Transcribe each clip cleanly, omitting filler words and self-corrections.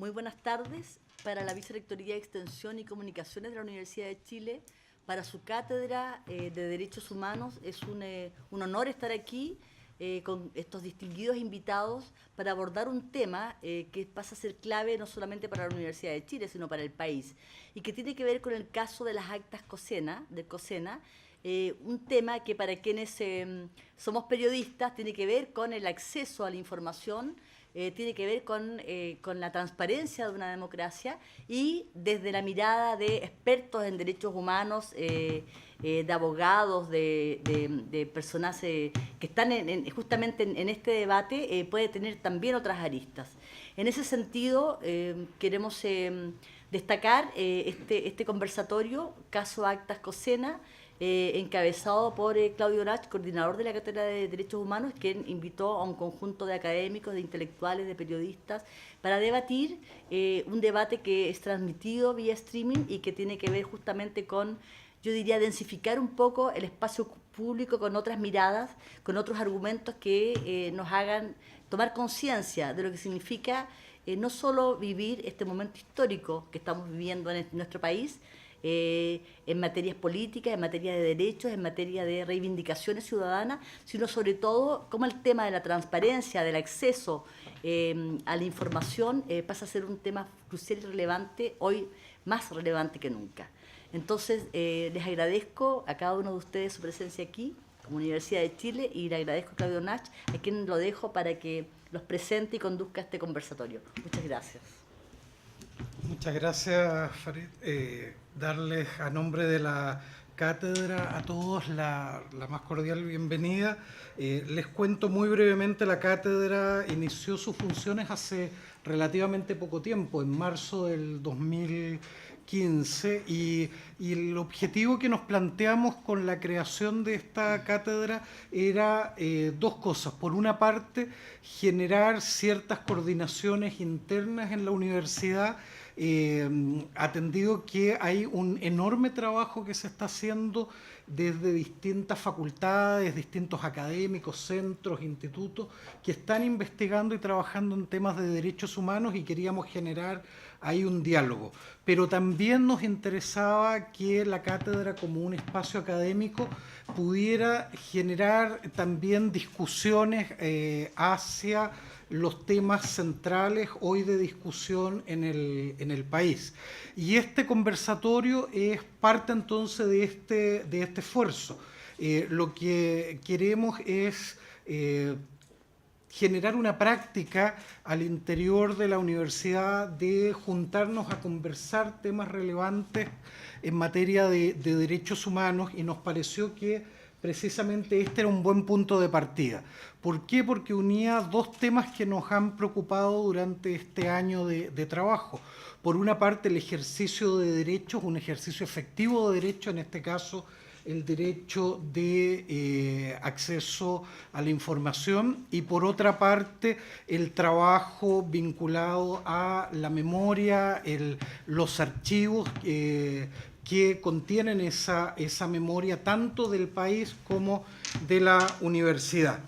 Muy buenas tardes para la Vicerrectoría de Extensión y Comunicaciones de la Universidad de Chile. Para su cátedra de Derechos Humanos es un honor estar aquí con estos distinguidos invitados para abordar un tema que pasa a ser clave no solamente para la Universidad de Chile, sino para el país, y que tiene que ver con el caso de las actas COSENA, un tema que para quienes somos periodistas tiene que ver con el acceso a la información, tiene que ver con la transparencia de una democracia y desde la mirada de expertos en derechos humanos, de abogados, de personas que están justamente en este debate, puede tener también otras aristas. En ese sentido, queremos destacar este conversatorio, Caso Actas COSENA, encabezado por Claudio Nach, coordinador de la Cátedra de Derechos Humanos, quien invitó a un conjunto de académicos, de intelectuales, de periodistas, para debatir un debate que es transmitido vía streaming y que tiene que ver justamente con, yo diría, densificar un poco el espacio público con otras miradas, con otros argumentos que nos hagan tomar conciencia de lo que significa no solo vivir este momento histórico que estamos viviendo en nuestro país, en materias políticas, en materia de derechos, en materia de reivindicaciones ciudadanas, sino sobre todo cómo el tema de la transparencia, del acceso a la información pasa a ser un tema crucial y relevante, hoy más relevante que nunca. Entonces, les agradezco a cada uno de ustedes su presencia aquí, como Universidad de Chile, y le agradezco a Claudio Nach, a quien lo dejo para que los presente y conduzca este conversatorio. Muchas gracias. Muchas gracias, Farid. Darles a nombre de la cátedra a todos la más cordial bienvenida. Les cuento muy brevemente, la cátedra inició sus funciones hace relativamente poco tiempo, en marzo del 2015, y el objetivo que nos planteamos con la creación de esta cátedra era dos cosas. Por una parte, generar ciertas coordinaciones internas en la universidad, atendido que hay un enorme trabajo que se está haciendo desde distintas facultades, distintos académicos, centros, institutos, que están investigando y trabajando en temas de derechos humanos, y queríamos generar ahí un diálogo. Pero también nos interesaba que la cátedra, como un espacio académico, pudiera generar también discusiones hacia los temas centrales hoy de discusión en el país. Y este conversatorio es parte entonces de este esfuerzo. Lo que queremos es generar una práctica al interior de la universidad de juntarnos a conversar temas relevantes en materia de derechos humanos, y nos pareció que precisamente este era un buen punto de partida. ¿Por qué? Porque unía dos temas que nos han preocupado durante este año de trabajo. Por una parte, el ejercicio de derechos, un ejercicio efectivo de derechos, en este caso el derecho de acceso a la información, y por otra parte el trabajo vinculado a la memoria, los archivos que contienen esa memoria tanto del país como de la universidad.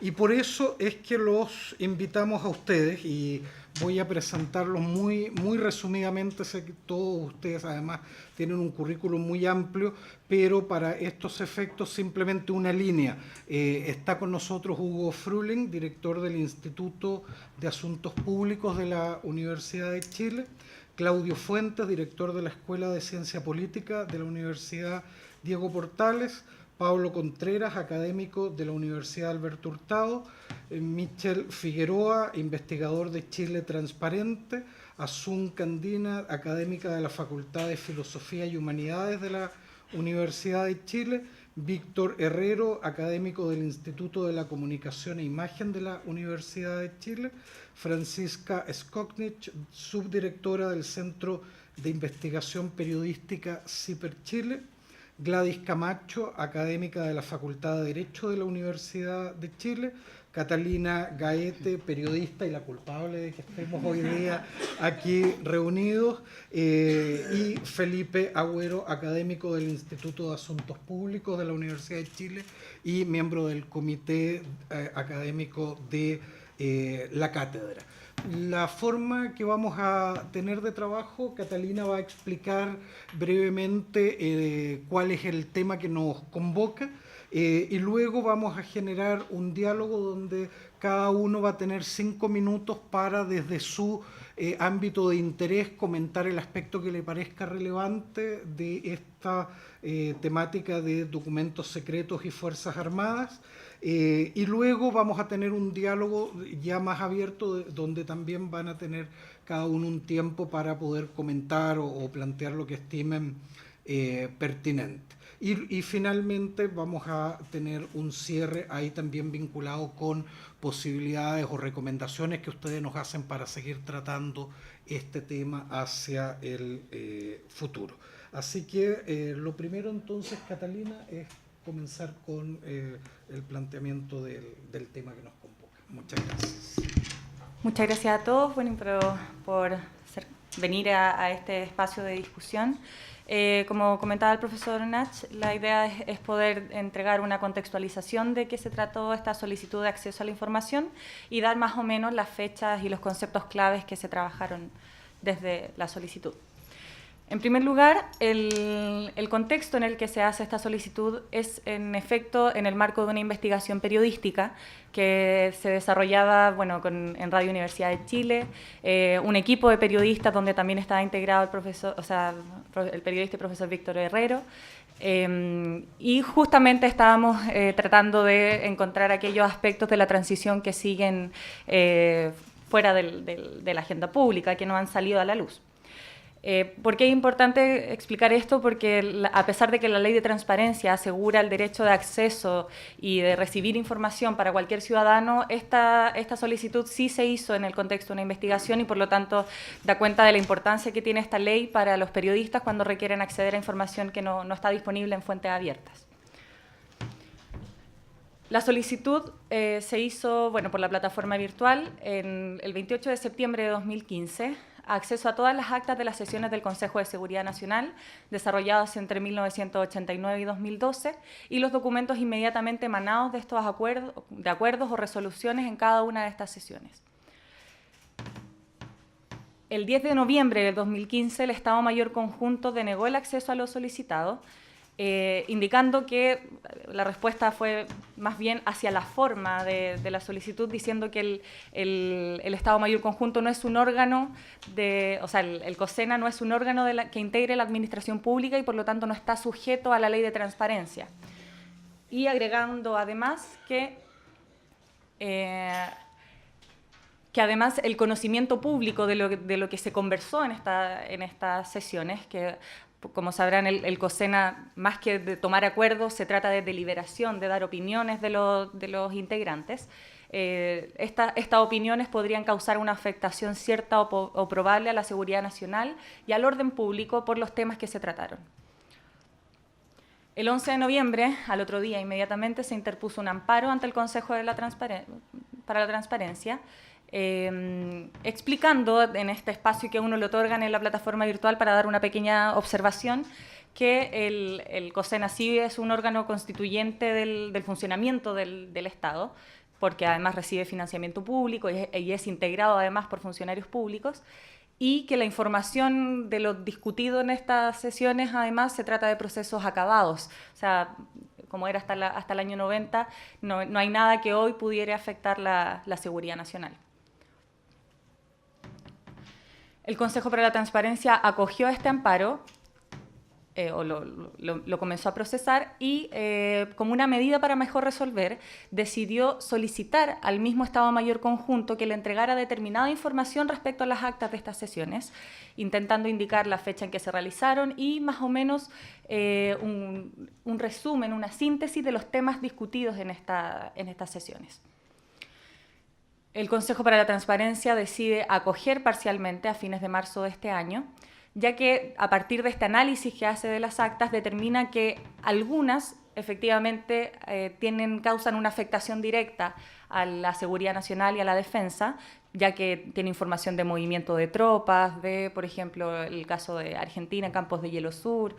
Y por eso es que los invitamos a ustedes, y voy a presentarlos muy resumidamente. Sé que todos ustedes además tienen un currículum muy amplio, pero para estos efectos simplemente una línea. Está con nosotros Hugo Fruhling, director del Instituto de Asuntos Públicos de la Universidad de Chile; Claudio Fuentes, director de la Escuela de Ciencia Política de la Universidad Diego Portales; Pablo Contreras, académico de la Universidad Alberto Hurtado; Michel Figueroa, investigador de Chile Transparente; Asun Candina, académica de la Facultad de Filosofía y Humanidades de la Universidad de Chile; Víctor Herrero, académico del Instituto de la Comunicación e Imagen de la Universidad de Chile; Francisca Skoknich, subdirectora del Centro de Investigación Periodística CIPER Chile; Gladys Camacho, académica de la Facultad de Derecho de la Universidad de Chile; Catalina Gaete, periodista y la culpable de que estemos hoy día aquí reunidos; y Felipe Agüero, académico del Instituto de Asuntos Públicos de la Universidad de Chile y miembro del comité académico de la cátedra. La forma que vamos a tener de trabajo, Catalina va a explicar brevemente cuál es el tema que nos convoca, y luego vamos a generar un diálogo donde cada uno va a tener 5 minutos para, desde su ámbito de interés, comentar el aspecto que le parezca relevante de esta temática de documentos secretos y Fuerzas Armadas. Y luego vamos a tener un diálogo ya más abierto, donde también van a tener cada uno un tiempo para poder comentar o plantear lo que estimen pertinente. Y finalmente vamos a tener un cierre ahí también vinculado con posibilidades o recomendaciones que ustedes nos hacen para seguir tratando este tema hacia el futuro. Así que lo primero entonces, Catalina, es comenzar con el planteamiento del tema que nos convoca. Muchas gracias. Muchas gracias a todos por venir a este espacio de discusión. Como comentaba el profesor Nach, la idea es poder entregar una contextualización de qué se trató esta solicitud de acceso a la información y dar más o menos las fechas y los conceptos claves que se trabajaron desde la solicitud. En primer lugar, el contexto en el que se hace esta solicitud es, en efecto, en el marco de una investigación periodística que se desarrollaba en Radio Universidad de Chile, un equipo de periodistas donde también estaba integrado el periodista y profesor Víctor Herrero, y justamente estábamos tratando de encontrar aquellos aspectos de la transición que siguen fuera de la agenda pública, que no han salido a la luz. ¿Por qué es importante explicar esto? Porque a pesar de que la ley de transparencia asegura el derecho de acceso y de recibir información para cualquier ciudadano, esta solicitud sí se hizo en el contexto de una investigación y por lo tanto da cuenta de la importancia que tiene esta ley para los periodistas cuando requieren acceder a información que no está disponible en fuentes abiertas. La solicitud se hizo por la plataforma virtual el 28 de septiembre de 2015, acceso a todas las actas de las sesiones del Consejo de Seguridad Nacional desarrolladas entre 1989 y 2012 y los documentos inmediatamente emanados de estos acuerdos o resoluciones en cada una de estas sesiones. El 10 de noviembre de 2015, el Estado Mayor Conjunto denegó el acceso a lo solicitado, indicando que la respuesta fue más bien hacia la forma de la solicitud, diciendo que el Estado Mayor Conjunto no es un órgano el COSENA no es un órgano que integre la administración pública y por lo tanto no está sujeto a la ley de transparencia. Y agregando además que además el conocimiento público de lo que se conversó en estas sesiones, que como sabrán, el COSENA, más que de tomar acuerdos, se trata de deliberación, de dar opiniones de los integrantes. Estas opiniones podrían causar una afectación cierta o probable a la seguridad nacional y al orden público por los temas que se trataron. El 11 de noviembre, al otro día inmediatamente, se interpuso un amparo ante el Consejo para la Transparencia, explicando en este espacio que a uno le otorgan en la plataforma virtual para dar una pequeña observación que el COSENA sí es un órgano constituyente del funcionamiento del Estado, porque además recibe financiamiento público y es integrado además por funcionarios públicos, y que la información de lo discutido en estas sesiones además se trata de procesos acabados, o sea, como era hasta el año 90, no hay nada que hoy pudiera afectar la seguridad nacional. El Consejo para la Transparencia acogió este amparo, o lo comenzó a procesar, y como una medida para mejor resolver, decidió solicitar al mismo Estado Mayor Conjunto que le entregara determinada información respecto a las actas de estas sesiones, intentando indicar la fecha en que se realizaron y más o menos un resumen, una síntesis de los temas discutidos en estas sesiones. El Consejo para la Transparencia decide acoger parcialmente a fines de marzo de este año, ya que a partir de este análisis que hace de las actas determina que algunas efectivamente causan una afectación directa a la seguridad nacional y a la defensa, ya que tiene información de movimiento de tropas, por ejemplo, el caso de Argentina, Campos de Hielo Sur,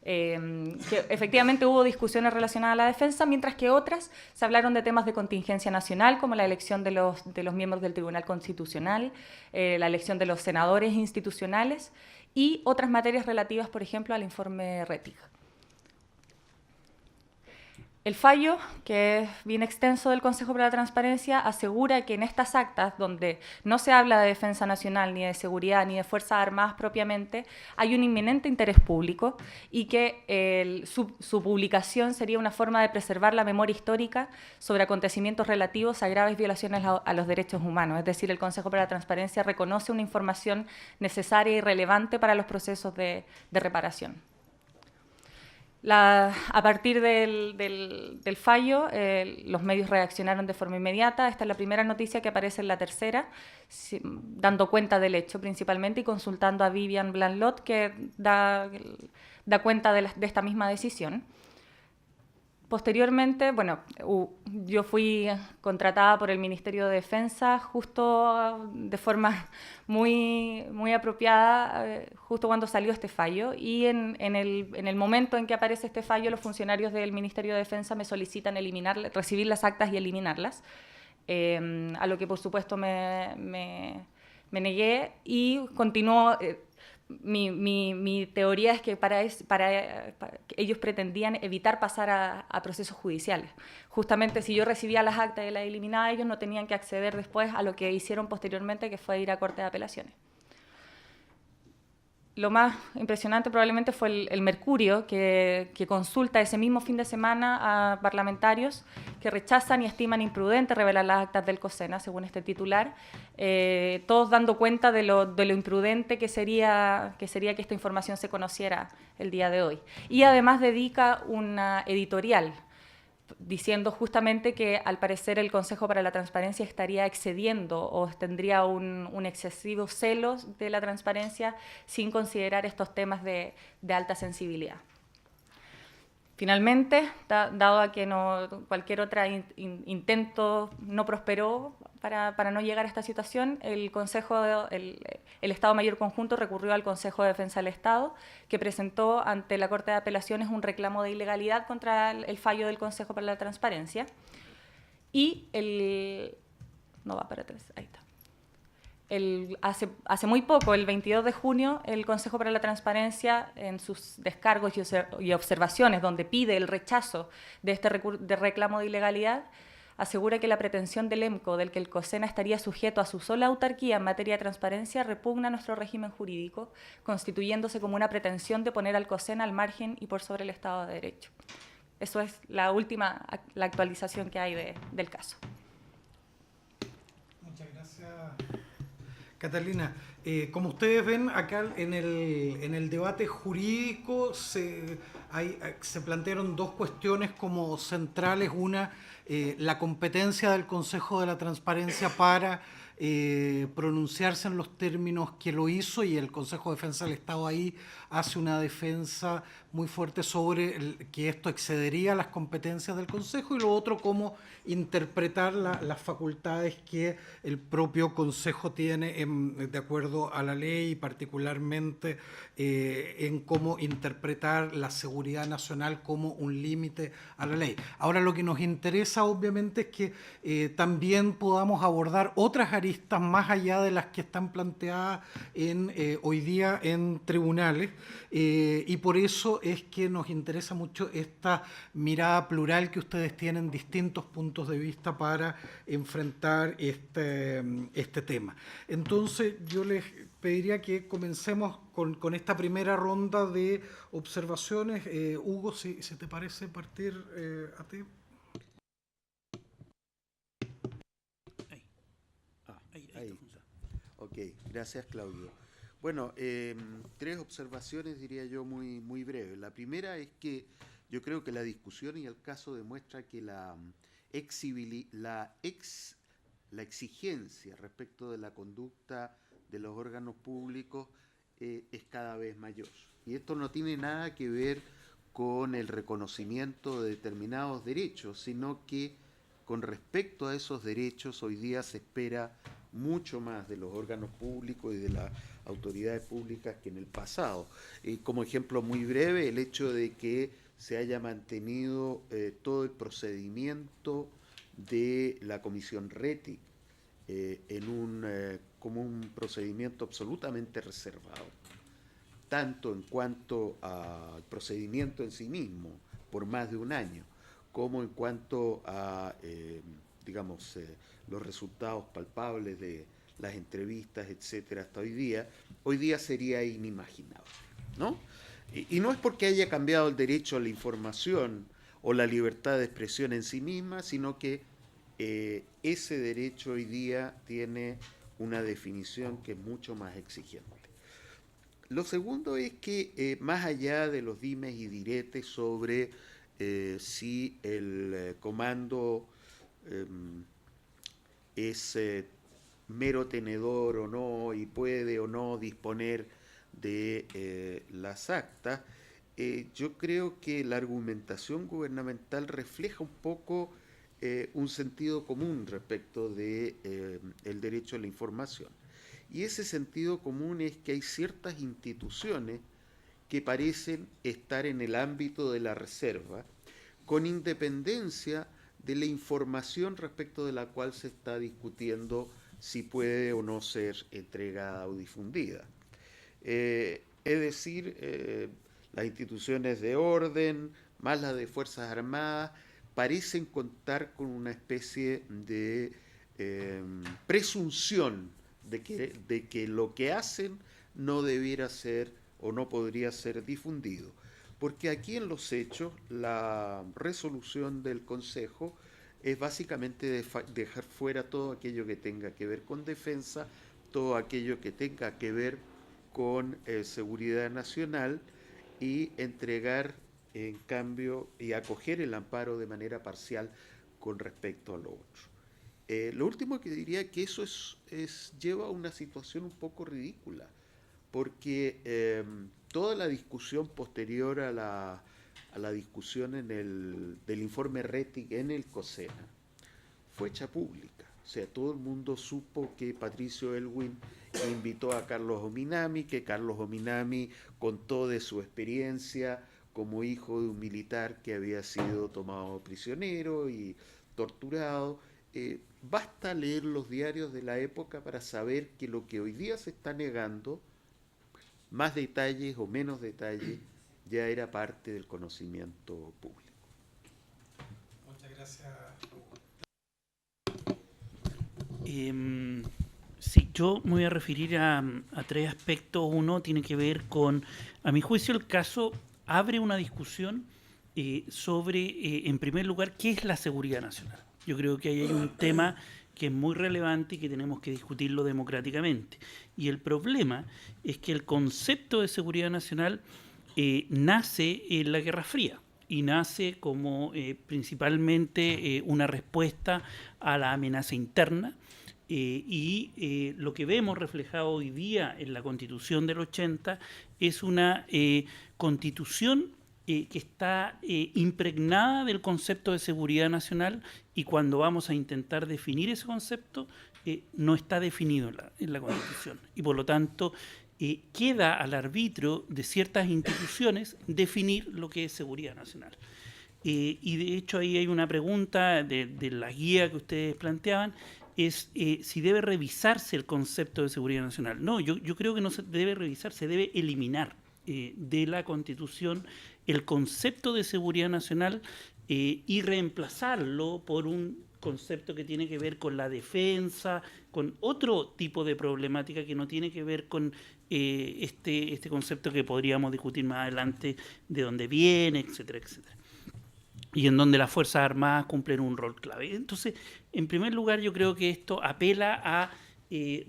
que efectivamente hubo discusiones relacionadas a la defensa, mientras que otras se hablaron de temas de contingencia nacional, como la elección de los miembros del Tribunal Constitucional, la elección de los senadores institucionales y otras materias relativas, por ejemplo, al informe RETIC. El fallo, que es bien extenso del Consejo para la Transparencia, asegura que en estas actas, donde no se habla de defensa nacional, ni de seguridad, ni de Fuerzas Armadas propiamente, hay un inminente interés público y que su publicación sería una forma de preservar la memoria histórica sobre acontecimientos relativos a graves violaciones a los derechos humanos. Es decir, el Consejo para la Transparencia reconoce una información necesaria y relevante para los procesos de reparación. A partir del fallo, los medios reaccionaron de forma inmediata. Esta es la primera noticia que aparece en la tercera, dando cuenta del hecho principalmente y consultando a Vivian Blanlot, que da cuenta de esta misma decisión. Posteriormente, bueno, yo fui contratada por el Ministerio de Defensa justo de forma muy apropiada, justo cuando salió este fallo, y en el momento en que aparece este fallo, los funcionarios del Ministerio de Defensa me solicitan recibir las actas y eliminarlas, a lo que por supuesto me negué y continuó. Mi teoría es que ellos pretendían evitar pasar a procesos judiciales. Justamente si yo recibía las actas y las eliminaba, ellos no tenían que acceder después a lo que hicieron posteriormente, que fue ir a Corte de Apelaciones. Lo más impresionante probablemente fue el Mercurio, que consulta ese mismo fin de semana a parlamentarios que rechazan y estiman imprudente revelar las actas del COSENA, según este titular, todos dando cuenta de lo imprudente que sería que esta información se conociera el día de hoy. Y además dedica una editorial diciendo justamente que al parecer el Consejo para la Transparencia estaría excediendo o tendría un excesivo celo de la transparencia sin considerar estos temas de alta sensibilidad. Finalmente, dado a que cualquier otro intento no prosperó para no llegar a esta situación, el Estado Mayor Conjunto recurrió al Consejo de Defensa del Estado, que presentó ante la Corte de Apelaciones un reclamo de ilegalidad contra el fallo del Consejo para la Transparencia. Y no va para atrás, ahí está. Hace muy poco, el 22 de junio, el Consejo para la Transparencia, en sus descargos y observaciones, donde pide el rechazo de este reclamo de ilegalidad, asegura que la pretensión del EMCO, del que el COSENA estaría sujeto a su sola autarquía en materia de transparencia, repugna nuestro régimen jurídico, constituyéndose como una pretensión de poner al COSENA al margen y por sobre el Estado de Derecho. Eso es la actualización que hay del caso. Muchas gracias, Catalina. Como ustedes ven, acá en el debate jurídico se plantearon dos cuestiones como centrales. Una, la competencia del Consejo de la Transparencia para pronunciarse en los términos que lo hizo, y el Consejo de Defensa del Estado ahí hace una defensa muy fuerte sobre que esto excedería las competencias del Consejo, y lo otro, cómo interpretar las facultades que el propio Consejo tiene de acuerdo a la ley, y particularmente en cómo interpretar la seguridad nacional como un límite a la ley. Ahora, lo que nos interesa obviamente es que también podamos abordar otras aristas más allá de las que están planteadas hoy día en tribunales, y por eso es que nos interesa mucho esta mirada plural que ustedes tienen, distintos puntos de vista para enfrentar este tema. Entonces, yo les pediría que comencemos con esta primera ronda de observaciones. Hugo, si te parece partir a ti. Ahí está. Ok, gracias, Claudio. Bueno, tres observaciones, diría yo, muy breves. La primera es que yo creo que la discusión y el caso demuestra que la exigencia respecto de la conducta de los órganos públicos es cada vez mayor. Y esto no tiene nada que ver con el reconocimiento de determinados derechos, sino que con respecto a esos derechos hoy día se espera mucho más de los órganos públicos y de la autoridades públicas que en el pasado. Como ejemplo muy breve, el hecho de que se haya mantenido todo el procedimiento de la Comisión RETIC como un procedimiento absolutamente reservado, tanto en cuanto al procedimiento en sí mismo, por más de un año, como en cuanto a, los resultados palpables de las entrevistas, etcétera, hasta hoy día sería inimaginable, ¿no? Y no es porque haya cambiado el derecho a la información o la libertad de expresión en sí misma, sino que ese derecho hoy día tiene una definición que es mucho más exigente. Lo segundo es que más allá de los dimes y diretes sobre si el comando es mero tenedor o no y puede o no disponer de las actas, yo creo que la argumentación gubernamental refleja un poco un sentido común respecto de el derecho a la información. Y ese sentido común es que hay ciertas instituciones que parecen estar en el ámbito de la reserva, con independencia de la información respecto de la cual se está discutiendo si puede o no ser entregada o difundida. Es decir, las instituciones de orden, más las de Fuerzas Armadas, parecen contar con una especie de presunción de que lo que hacen no debiera ser o no podría ser difundido. Porque aquí en los hechos la resolución del Consejo es básicamente dejar fuera todo aquello que tenga que ver con defensa, todo aquello que tenga que ver con seguridad nacional y entregar en cambio y acoger el amparo de manera parcial con respecto a lo otro. Lo último que diría que eso lleva a una situación un poco ridícula, porque toda la discusión posterior a la discusión del informe RETIC en el COSENA fue hecha pública. O sea, todo el mundo supo que Patricio Aylwin invitó a Carlos Ominami, que Carlos Ominami contó de su experiencia como hijo de un militar que había sido tomado prisionero y torturado. Basta leer los diarios de la época para saber que lo que hoy día se está negando, más detalles o menos detalles, ya era parte del conocimiento público. Muchas gracias. Sí, yo me voy a referir a tres aspectos. Uno tiene que ver con, a mi juicio, el caso abre una discusión sobre, en primer lugar, qué es la seguridad nacional. Yo creo que ahí hay un tema que es muy relevante y que tenemos que discutirlo democráticamente. Y el problema es que el concepto de seguridad nacional nace en la Guerra Fría y nace como principalmente una respuesta a la amenaza interna. Lo que vemos reflejado hoy día en la Constitución del 80 es una constitución que está impregnada del concepto de seguridad nacional, y cuando vamos a intentar definir ese concepto no está definido en la Constitución, y por lo tanto queda al arbitrio de ciertas instituciones definir lo que es seguridad nacional. Y de hecho ahí hay una pregunta de la guía que ustedes planteaban, es si debe revisarse el concepto de seguridad nacional. No, yo creo que no se debe revisar, se debe eliminar de la Constitución el concepto de seguridad nacional y reemplazarlo por un concepto que tiene que ver con la defensa, con otro tipo de problemática que no tiene que ver con este concepto que podríamos discutir más adelante, de dónde viene, etcétera, etcétera, y en donde las Fuerzas Armadas cumplen un rol clave. Entonces, en primer lugar, yo creo que esto apela a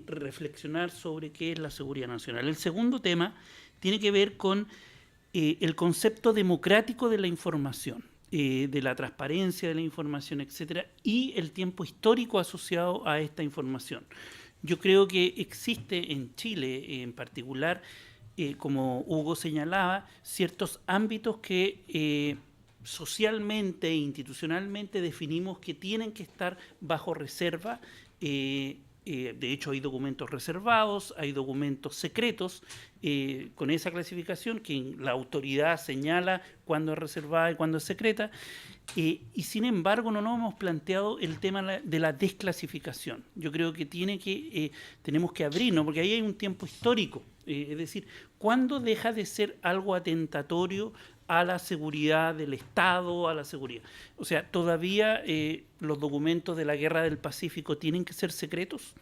reflexionar sobre qué es la seguridad nacional. El segundo tema tiene que ver con el concepto democrático de la información, de la transparencia de la información, etcétera, y el tiempo histórico asociado a esta información. Yo creo que existe en Chile, en particular, como Hugo señalaba, ciertos ámbitos que socialmente e institucionalmente definimos que tienen que estar bajo reserva, de hecho hay documentos reservados, hay documentos secretos, con esa clasificación que la autoridad señala cuándo es reservada y cuándo es secreta, y sin embargo no nos hemos planteado el tema de la desclasificación. Yo creo que tenemos que abrirnos, porque ahí hay un tiempo histórico, es decir, ¿cuándo deja de ser algo atentatorio a la seguridad del Estado, a la seguridad? O sea, todavía los documentos de la Guerra del Pacífico tienen que ser secretos,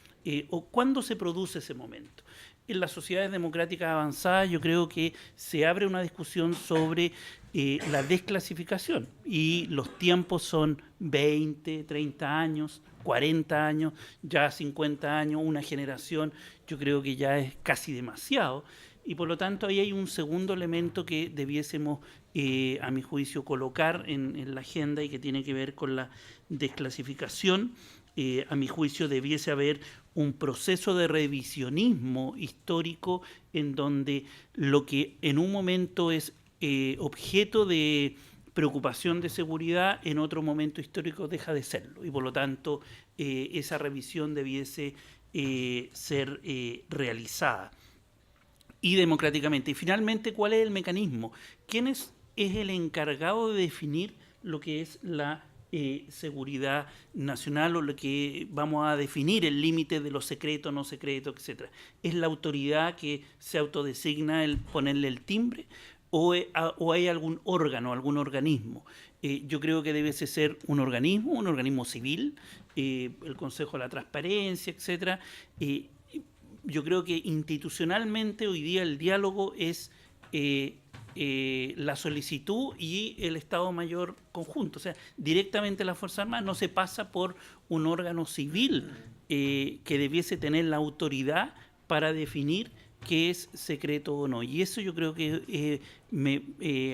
o ¿cuándo se produce ese momento? En las sociedades democráticas avanzadas yo creo que se abre una discusión sobre la desclasificación, y los tiempos son 20, 30 años, 40 años, ya 50 años, una generación, yo creo que ya es casi demasiado. Y por lo tanto ahí hay un segundo elemento que debiésemos, a mi juicio, colocar en la agenda, y que tiene que ver con la desclasificación. A mi juicio debiese haber un proceso de revisionismo histórico en donde lo que en un momento es objeto de preocupación de seguridad, en otro momento histórico deja de serlo. Y por lo tanto esa revisión debiese ser realizada y democráticamente. Y finalmente, ¿cuál es el mecanismo? ¿Quién es el encargado de definir lo que es la seguridad nacional, o lo que vamos a definir el límite de lo secreto, no secreto, etcétera? ¿Es la autoridad que se autodesigna el ponerle el timbre, o hay algún órgano, algún organismo? Yo creo que debe ser un organismo civil, el Consejo de la Transparencia, etcétera. Yo creo que institucionalmente hoy día el diálogo es la solicitud y el Estado Mayor conjunto. O sea, directamente la Fuerza Armada, no se pasa por un órgano civil que debiese tener la autoridad para definir qué es secreto o no. Y eso yo creo que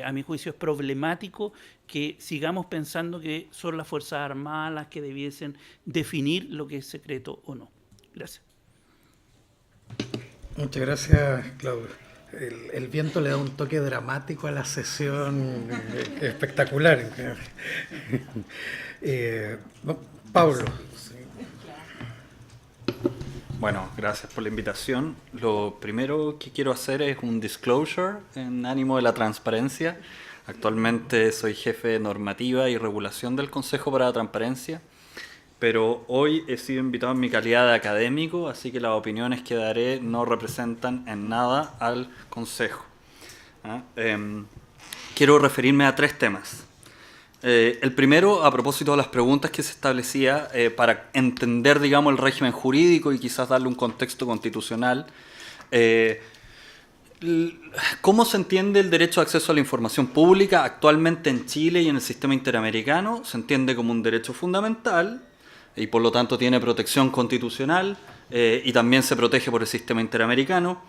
a mi juicio es problemático, que sigamos pensando que son las Fuerzas Armadas las que debiesen definir lo que es secreto o no. Gracias. Muchas gracias, Claudio. El viento le da un toque dramático a la sesión espectacular. Pablo. Bueno, gracias por la invitación. Lo primero que quiero hacer es un disclosure en ánimo de la transparencia. Actualmente soy jefe de normativa y regulación del Consejo para la Transparencia, pero hoy he sido invitado en mi calidad de académico, así que las opiniones que daré no representan en nada al Consejo. Quiero referirme a 3 temas. El primero, a propósito de las preguntas que se establecía para entender, digamos, el régimen jurídico y quizás darle un contexto constitucional. ¿Cómo se entiende el derecho de acceso a la información pública actualmente en Chile y en el sistema interamericano? Se entiende como un derecho fundamental y por lo tanto tiene protección constitucional y también se protege por el sistema interamericano.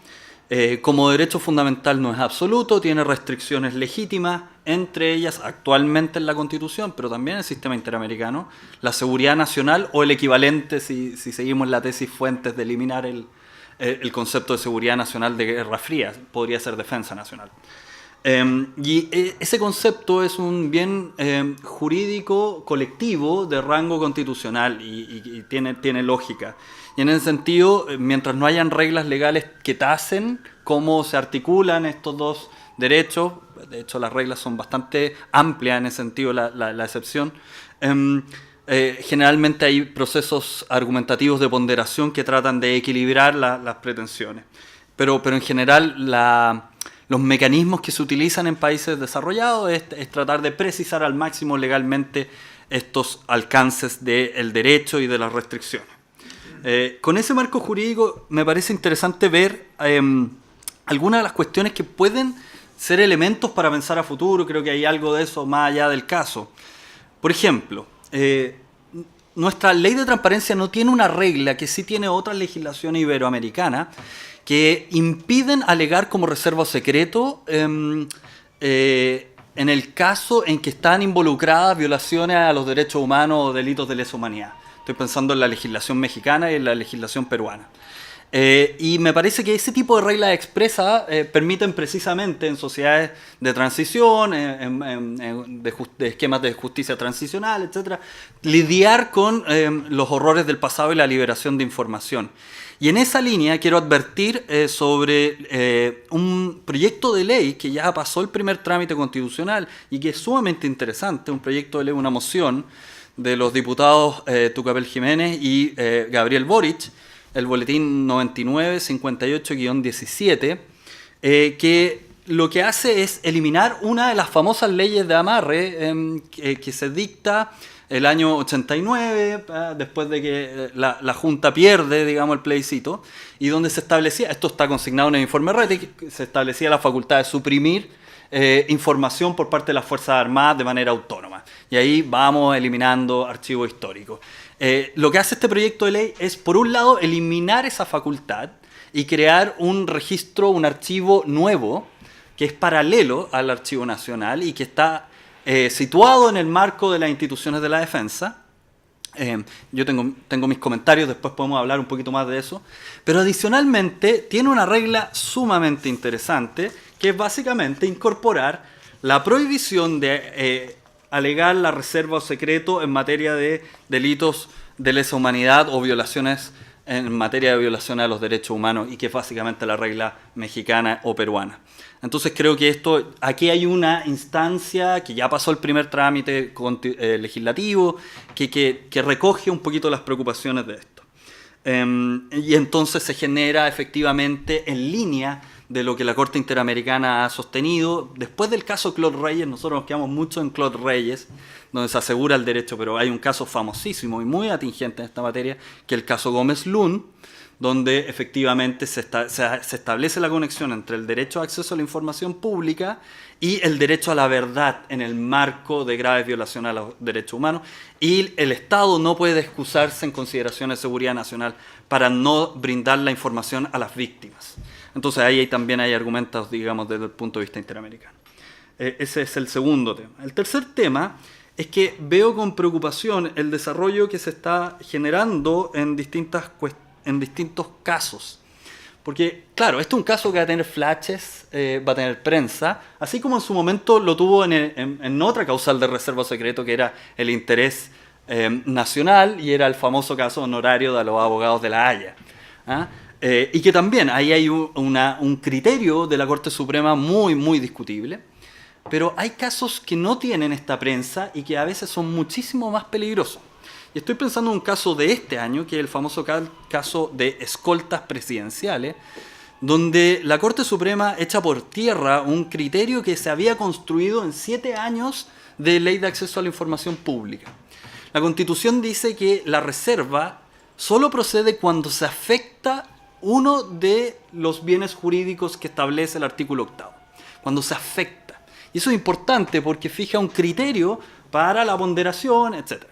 Como derecho fundamental no es absoluto, tiene restricciones legítimas, entre ellas actualmente en la Constitución, pero también en el sistema interamericano, la seguridad nacional, o el equivalente, si seguimos la tesis Fuentes de eliminar el concepto de seguridad nacional de Guerra Fría, podría ser defensa nacional. Y ese concepto es un bien jurídico colectivo de rango constitucional y tiene lógica. Y en ese sentido, mientras no hayan reglas legales que tasen cómo se articulan estos dos derechos, de hecho las reglas son bastante amplias en ese sentido, la excepción, generalmente hay procesos argumentativos de ponderación que tratan de equilibrar las pretensiones. Pero en general los mecanismos que se utilizan en países desarrollados es tratar de precisar al máximo legalmente estos alcances del derecho y de las restricciones. Con ese marco jurídico me parece interesante ver algunas de las cuestiones que pueden ser elementos para pensar a futuro. Creo que hay algo de eso más allá del caso. Por ejemplo, nuestra ley de transparencia no tiene una regla que sí tiene otra legislación iberoamericana que impiden alegar como reserva o secreto en el caso en que están involucradas violaciones a los derechos humanos o delitos de lesa humanidad. Estoy pensando en la legislación mexicana y en la legislación peruana. Y me parece que ese tipo de reglas expresas permiten precisamente en sociedades de transición, de esquemas de justicia transicional, etcétera, lidiar con los horrores del pasado y la liberación de información. Y en esa línea quiero advertir sobre un proyecto de ley que ya pasó el primer trámite constitucional y que es sumamente interesante, un proyecto de ley, una moción de los diputados Tucapel Jiménez y Gabriel Boric, el boletín 9958-17, que lo que hace es eliminar una de las famosas leyes de amarre que se dicta el año 89, después de que la Junta pierde, digamos, el plebiscito, y donde se establecía, esto está consignado en el informe RETIC, se establecía la facultad de suprimir información por parte de las Fuerzas Armadas de manera autónoma. Y ahí vamos eliminando archivos históricos. Lo que hace este proyecto de ley es, por un lado, eliminar esa facultad y crear un registro, un archivo nuevo, que es paralelo al Archivo Nacional y que está situado en el marco de las instituciones de la defensa. Yo tengo mis comentarios, después podemos hablar un poquito más de eso. Pero adicionalmente tiene una regla sumamente interesante, que es básicamente incorporar la prohibición de alegar la reserva o secreto en materia de delitos de lesa humanidad o violaciones en materia de violaciones a los derechos humanos, y que es básicamente la regla mexicana o peruana. Entonces creo que aquí hay una instancia que ya pasó el primer trámite legislativo, que recoge un poquito las preocupaciones de esto. Y entonces se genera efectivamente en línea de lo que la Corte Interamericana ha sostenido. Después del caso Claude Reyes, nosotros nos quedamos mucho en Claude Reyes, donde se asegura el derecho, pero hay un caso famosísimo y muy atingente en esta materia, que es el caso Gómez Lund, donde efectivamente se establece la conexión entre el derecho a acceso a la información pública y el derecho a la verdad en el marco de graves violaciones a los derechos humanos, y el Estado no puede excusarse en consideraciones de seguridad nacional para no brindar la información a las víctimas. Entonces ahí también hay argumentos, digamos, desde el punto de vista interamericano. Ese es el segundo tema. El tercer tema es que veo con preocupación el desarrollo que se está generando en distintos casos. Porque, claro, esto es un caso que va a tener flashes, va a tener prensa, así como en su momento lo tuvo en otra causal de reserva o secreto, que era el interés nacional, y era el famoso caso honorario de los abogados de La Haya. Y que también ahí hay un criterio de la Corte Suprema muy, muy discutible. Pero hay casos que no tienen esta prensa y que a veces son muchísimo más peligrosos. Y estoy pensando en un caso de este año, que es el famoso caso de escoltas presidenciales, donde la Corte Suprema echa por tierra un criterio que se había construido en 7 años de ley de acceso a la información pública. La Constitución dice que la reserva solo procede cuando se afecta uno de los bienes jurídicos que establece el artículo 8, cuando se afecta. Y eso es importante porque fija un criterio para la ponderación, etc.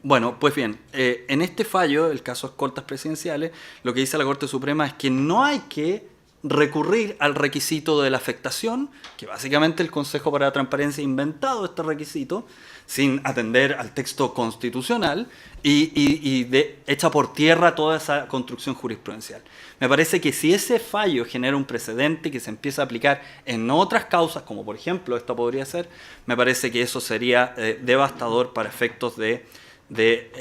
Bueno, pues bien, en este fallo, el caso escoltas presidenciales, lo que dice la Corte Suprema es que no hay que recurrir al requisito de la afectación, que básicamente el Consejo para la Transparencia ha inventado este requisito, sin atender al texto constitucional, y echa por tierra toda esa construcción jurisprudencial. Me parece que si ese fallo genera un precedente que se empieza a aplicar en otras causas, como por ejemplo esto podría ser, me parece que eso sería devastador para efectos de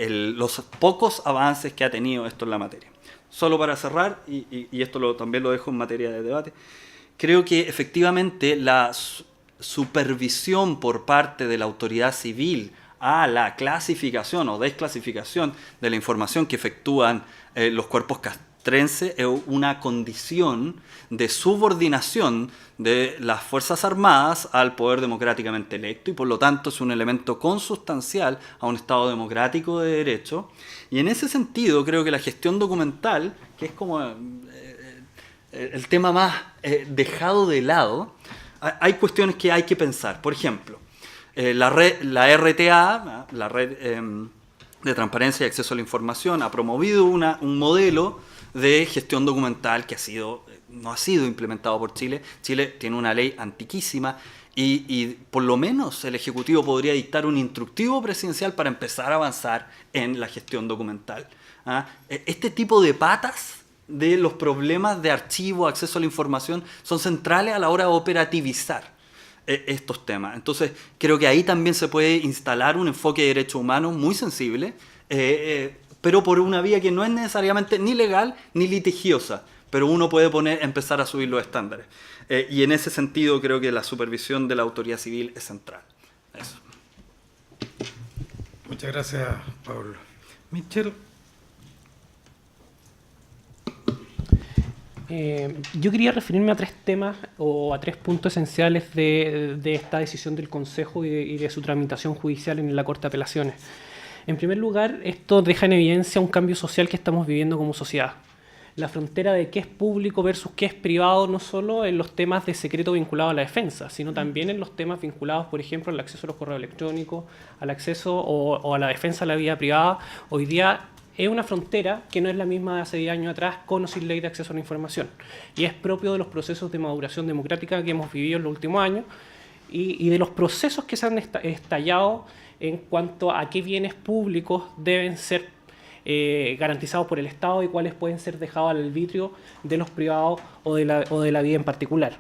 los pocos avances que ha tenido esto en la materia. Solo para cerrar, y esto también lo dejo en materia de debate, creo que efectivamente la supervisión por parte de la autoridad civil a la clasificación o desclasificación de la información que efectúan los cuerpos castrenses es una condición de subordinación de las Fuerzas Armadas al poder democráticamente electo, y por lo tanto es un elemento consustancial a un Estado democrático de derecho. Y en ese sentido creo que la gestión documental, que es como el tema más dejado de lado, hay cuestiones que hay que pensar. Por ejemplo, la RTA, la Red de Transparencia y Acceso a la Información, ha promovido un modelo de gestión documental que no ha sido implementado por Chile. Chile tiene una ley antiquísima y por lo menos el Ejecutivo podría dictar un instructivo presidencial para empezar a avanzar en la gestión documental. Este tipo de patas de los problemas de archivo, acceso a la información, son centrales a la hora de operativizar estos temas. Entonces, creo que ahí también se puede instalar un enfoque de derechos humanos muy sensible, pero por una vía que no es necesariamente ni legal ni litigiosa, pero uno puede empezar a subir los estándares. Y en ese sentido creo que la supervisión de la autoridad civil es central. Eso. Muchas gracias, Pablo. Michel. Yo quería referirme a 3 temas o a 3 puntos esenciales de esta decisión del Consejo y de su tramitación judicial en la Corte de Apelaciones. En primer lugar, esto deja en evidencia un cambio social que estamos viviendo como sociedad. La frontera de qué es público versus qué es privado, no solo en los temas de secreto vinculados a la defensa, sino también en los temas vinculados, por ejemplo, al acceso a los correos electrónicos, al acceso o a la defensa de la vida privada. Hoy día es una frontera que no es la misma de hace 10 años atrás, con o sin ley de acceso a la información. Y es propio de los procesos de maduración democrática que hemos vivido en los últimos años y de los procesos que se han estallado en cuanto a qué bienes públicos deben ser garantizados por el Estado y cuáles pueden ser dejados al arbitrio de los privados o de la vida en particular.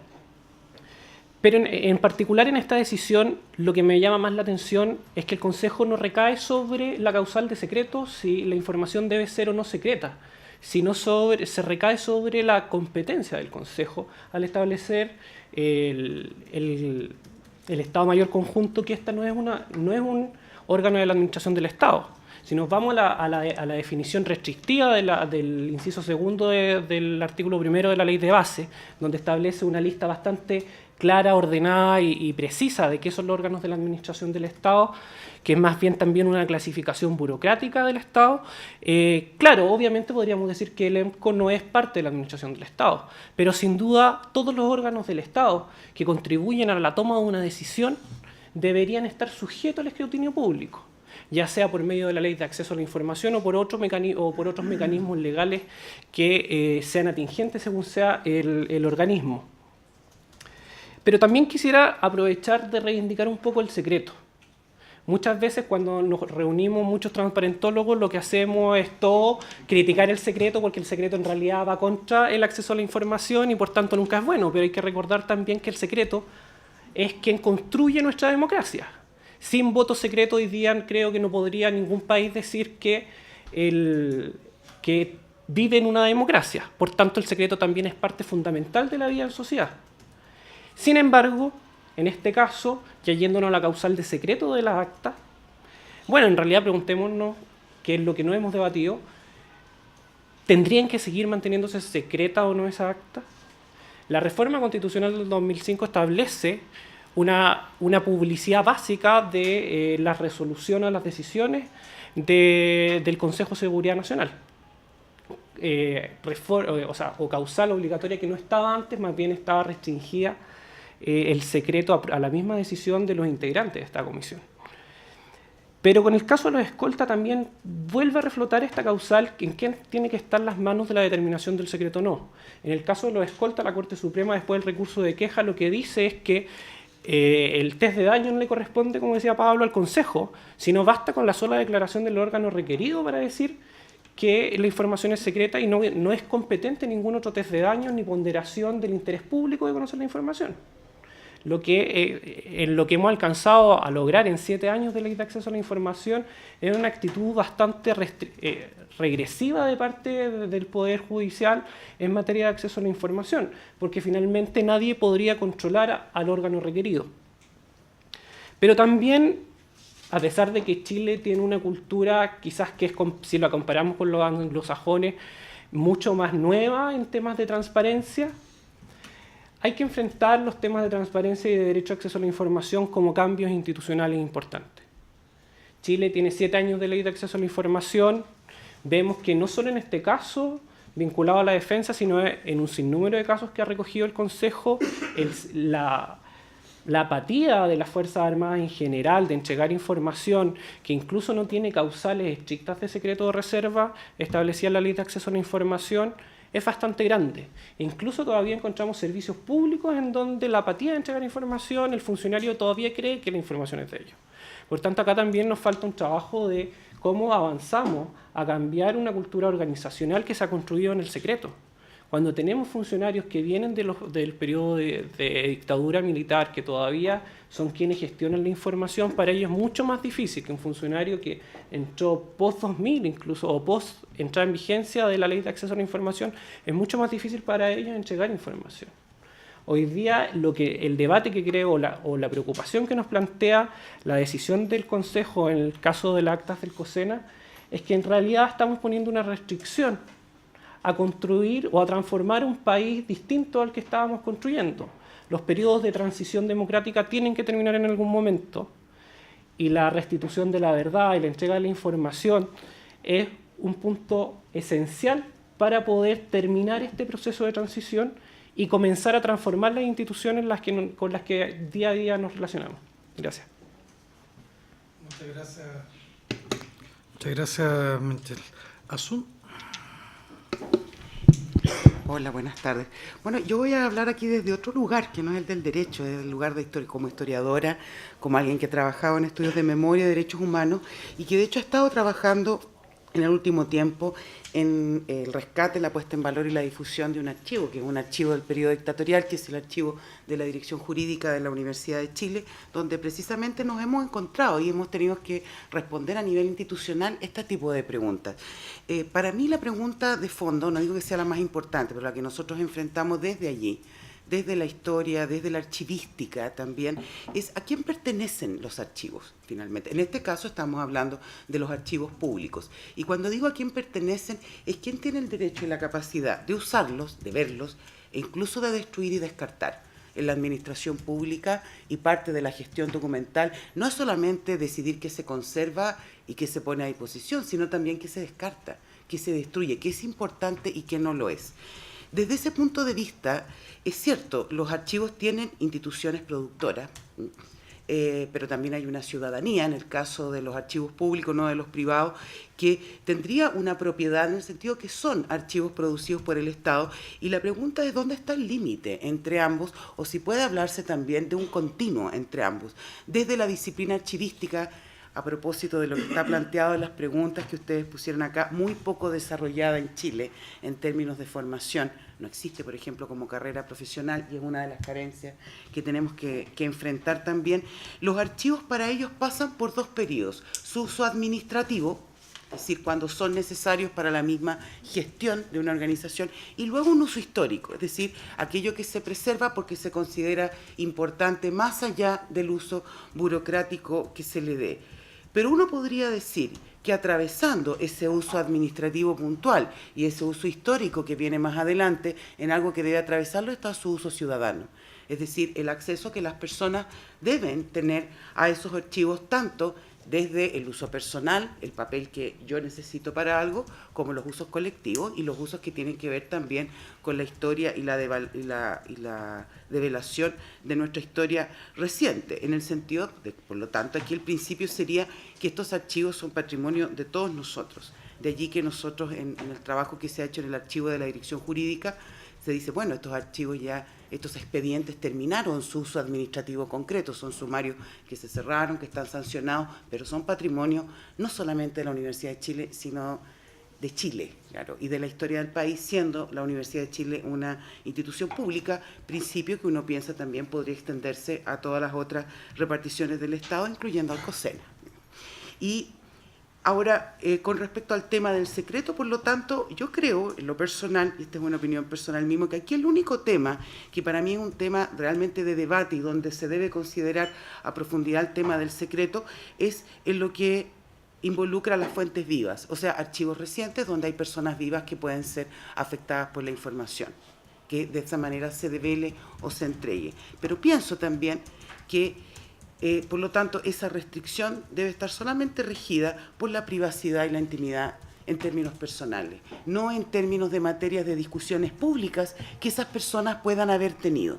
Pero en particular en esta decisión lo que me llama más la atención es que el Consejo no recae sobre la causal de secreto, si la información debe ser o no secreta, sino se recae sobre la competencia del Consejo al establecer el Estado Mayor Conjunto, que esta no es un órgano de la Administración del Estado. Si nos vamos a la definición restrictiva del inciso segundo del artículo 1 de la ley de base, donde establece una lista bastante clara, ordenada y precisa de qué son los órganos de la Administración del Estado, que es más bien también una clasificación burocrática del Estado. Claro, obviamente podríamos decir que el EMCO no es parte de la Administración del Estado, pero sin duda todos los órganos del Estado que contribuyen a la toma de una decisión deberían estar sujetos al escrutinio público, ya sea por medio de la ley de acceso a la información o por otros mecanismos legales que sean atingentes según sea el organismo. Pero también quisiera aprovechar de reivindicar un poco el secreto. Muchas veces cuando nos reunimos muchos transparentólogos lo que hacemos es todo criticar el secreto, porque el secreto en realidad va contra el acceso a la información y por tanto nunca es bueno, pero hay que recordar también que el secreto es quien construye nuestra democracia. Sin voto secreto hoy día creo que no podría ningún país decir que vive en una democracia. Por tanto, el secreto también es parte fundamental de la vida en sociedad. Sin embargo, en este caso, ya yéndonos a la causal de secreto de las actas, bueno, en realidad preguntémonos, qué es lo que no hemos debatido, ¿tendrían que seguir manteniéndose secreta o no esa acta? La reforma constitucional del 2005 establece una publicidad básica de las resoluciones a las decisiones del Consejo de Seguridad Nacional. O causal obligatoria que no estaba antes, más bien estaba restringida el secreto a la misma decisión de los integrantes de esta comisión. Pero con el caso de los escolta también vuelve a reflotar esta causal en quién tiene que estar las manos de la determinación del secreto o no. En el caso de los escolta, la Corte Suprema, después del recurso de queja, lo que dice es que el test de daño no le corresponde, como decía Pablo, al Consejo, sino basta con la sola declaración del órgano requerido para decir que la información es secreta y no es competente ningún otro test de daño ni ponderación del interés público de conocer la información. En lo que hemos alcanzado a lograr en 7 años de ley de acceso a la información es una actitud bastante regresiva de parte del Poder Judicial en materia de acceso a la información, porque finalmente nadie podría controlar al órgano requerido. Pero también, a pesar de que Chile tiene una cultura quizás que es, si la comparamos con los anglosajones, mucho más nueva en temas de transparencia, hay que enfrentar los temas de transparencia y de derecho a acceso a la información como cambios institucionales importantes. Chile tiene 7 años de ley de acceso a la información. Vemos que no solo en este caso, vinculado a la defensa, sino en un sinnúmero de casos que ha recogido el Consejo, la apatía de las Fuerzas Armadas en general de entregar información que incluso no tiene causales estrictas de secreto o reserva establecida en la ley de acceso a la información, es bastante grande. Incluso todavía encontramos servicios públicos en donde la apatía de entregar información, el funcionario todavía cree que la información es de ellos. Por tanto, acá también nos falta un trabajo de cómo avanzamos a cambiar una cultura organizacional que se ha construido en el secreto. Cuando tenemos funcionarios que vienen del periodo de dictadura militar, que todavía son quienes gestionan la información, para ellos es mucho más difícil que un funcionario que entró post-2000 incluso, o post-entrada en vigencia de la Ley de Acceso a la Información, es mucho más difícil para ellos entregar información. Hoy día el debate que creo o la preocupación que nos plantea la decisión del Consejo en el caso de las actas del COSENA es que en realidad estamos poniendo una restricción a construir o a transformar un país distinto al que estábamos construyendo. Los periodos de transición democrática tienen que terminar en algún momento y la restitución de la verdad y la entrega de la información es un punto esencial para poder terminar este proceso de transición y comenzar a transformar las instituciones con las que día a día nos relacionamos. Gracias. Muchas gracias. Muchas gracias, Michelle. Asun. Hola, buenas tardes. Bueno, yo voy a hablar aquí desde otro lugar, que no es el del derecho, es el lugar de como historiadora, como alguien que ha trabajado en estudios de memoria y derechos humanos, y que de hecho ha estado trabajando en el último tiempo en el rescate, la puesta en valor y la difusión de un archivo, que es un archivo del periodo dictatorial, que es el archivo de la Dirección Jurídica de la Universidad de Chile, donde precisamente nos hemos encontrado y hemos tenido que responder a nivel institucional este tipo de preguntas. Para mí la pregunta de fondo, no digo que sea la más importante, pero la que nosotros enfrentamos desde allí, desde la historia, desde la archivística también, es a quién pertenecen los archivos, finalmente. En este caso estamos hablando de los archivos públicos. Y cuando digo a quién pertenecen, es quién tiene el derecho y la capacidad de usarlos, de verlos, e incluso de destruir y descartar. En la administración pública y parte de la gestión documental, no es solamente decidir qué se conserva y qué se pone a disposición, sino también qué se descarta, qué se destruye, qué es importante y qué no lo es. Desde ese punto de vista, es cierto, los archivos tienen instituciones productoras, pero también hay una ciudadanía, en el caso de los archivos públicos, no de los privados, que tendría una propiedad en el sentido que son archivos producidos por el Estado, y la pregunta es dónde está el límite entre ambos, o si puede hablarse también de un continuo entre ambos. Desde la disciplina archivística, a propósito de lo que está planteado en las preguntas que ustedes pusieron acá, muy poco desarrollada en Chile en términos de formación. No existe, por ejemplo, como carrera profesional, y es una de las carencias que tenemos que enfrentar también. Los archivos para ellos pasan por dos periodos: su uso administrativo, es decir, cuando son necesarios para la misma gestión de una organización, y luego un uso histórico, es decir, aquello que se preserva porque se considera importante más allá del uso burocrático que se le dé. Pero uno podría decir que atravesando ese uso administrativo puntual y ese uso histórico que viene más adelante, en algo que debe atravesarlo está su uso ciudadano. Es decir, el acceso que las personas deben tener a esos archivos, tanto desde el uso personal, el papel que yo necesito para algo, como los usos colectivos y los usos que tienen que ver también con la historia y la develación de nuestra historia reciente, en el sentido de, por lo tanto, aquí el principio sería que estos archivos son patrimonio de todos nosotros. De allí que nosotros, en el trabajo que se ha hecho en el archivo de la Dirección Jurídica, se dice, bueno, estos archivos ya, estos expedientes terminaron su uso administrativo concreto, son sumarios que se cerraron, que están sancionados, pero son patrimonio no solamente de la Universidad de Chile, sino de Chile, claro, y de la historia del país, siendo la Universidad de Chile una institución pública, principio que uno piensa también podría extenderse a todas las otras reparticiones del Estado, incluyendo al COSENA. Y ahora, con respecto al tema del secreto, por lo tanto, yo creo, en lo personal, y esta es una opinión personal mismo, que aquí el único tema, que para mí es un tema realmente de debate y donde se debe considerar a profundidad el tema del secreto, es en lo que involucra las fuentes vivas, o sea, archivos recientes donde hay personas vivas que pueden ser afectadas por la información, que de esa manera se devele o se entregue. Pero pienso también que por lo tanto, esa restricción debe estar solamente regida por la privacidad y la intimidad en términos personales, no en términos de materias de discusiones públicas que esas personas puedan haber tenido.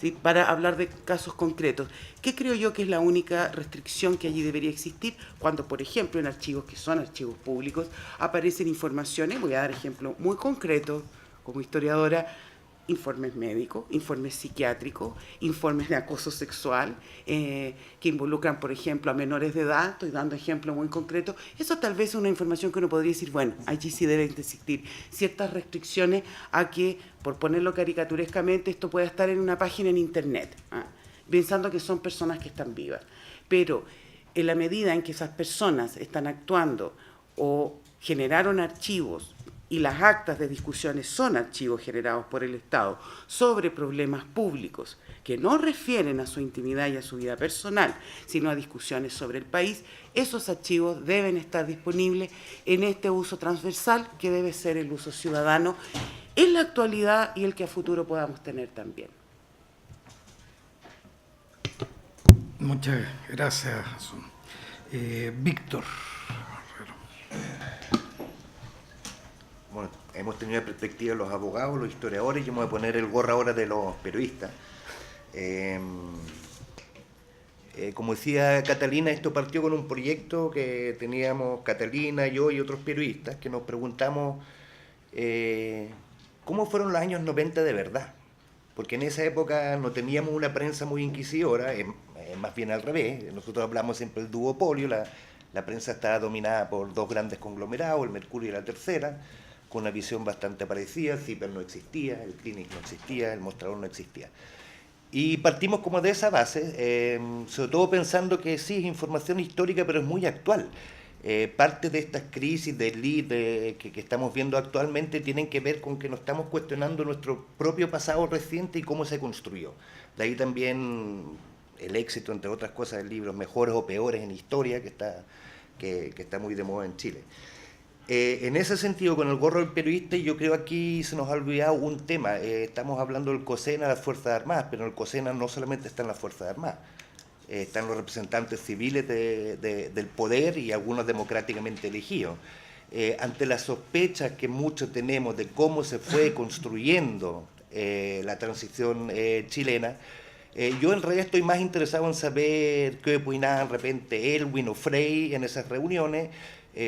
¿Sí? Para hablar de casos concretos, ¿qué creo yo que es la única restricción que allí debería existir cuando, por ejemplo, en archivos que son archivos públicos aparecen informaciones? Voy a dar ejemplos muy concretos como historiadora informes médicos, informes psiquiátricos, informes de acoso sexual, que involucran, por ejemplo, a menores de edad. Estoy dando ejemplos muy concretos. Eso tal vez es una información que uno podría decir, bueno, allí sí deben de existir ciertas restricciones a que, por ponerlo caricaturescamente, esto pueda estar en una página en Internet, pensando que son personas que están vivas. Pero en la medida en que esas personas están actuando o generaron archivos, y las actas de discusiones son archivos generados por el Estado sobre problemas públicos que no refieren a su intimidad y a su vida personal, sino a discusiones sobre el país, esos archivos deben estar disponibles en este uso transversal que debe ser el uso ciudadano en la actualidad y el que a futuro podamos tener también. Muchas gracias, Víctor. Bueno, hemos tenido la perspectiva de los abogados, los historiadores, yo me voy a poner el gorro ahora de los periodistas. Como decía Catalina, esto partió con un proyecto que teníamos Catalina, yo y otros periodistas, que nos preguntamos cómo fueron los años 90 de verdad. Porque en esa época no teníamos una prensa muy inquisidora, más bien al revés. Nosotros hablamos siempre del duopolio, la prensa estaba dominada por dos grandes conglomerados, el Mercurio y la Tercera, con una visión bastante parecida. El CIPER no existía, el Clinic no existía, el Mostrador no existía. Y partimos como de esa base, sobre todo pensando que sí, es información histórica, pero es muy actual. Parte de estas crisis de élite que estamos viendo actualmente tienen que ver con que nos estamos cuestionando nuestro propio pasado reciente y cómo se construyó. De ahí también el éxito, entre otras cosas, del libro Mejores o Peores en Historia, que está muy de moda en Chile. En ese sentido, con el gorro del periodista, yo creo aquí se nos ha olvidado un tema. Estamos hablando del COSENA, las Fuerzas Armadas, pero en el COSENA no solamente están las Fuerzas Armadas, están los representantes civiles del poder y algunos democráticamente elegidos. Ante las sospechas que muchos tenemos de cómo se fue construyendo la transición chilena, yo en realidad estoy más interesado en saber qué opinaba de repente Elwin o Frey en esas reuniones,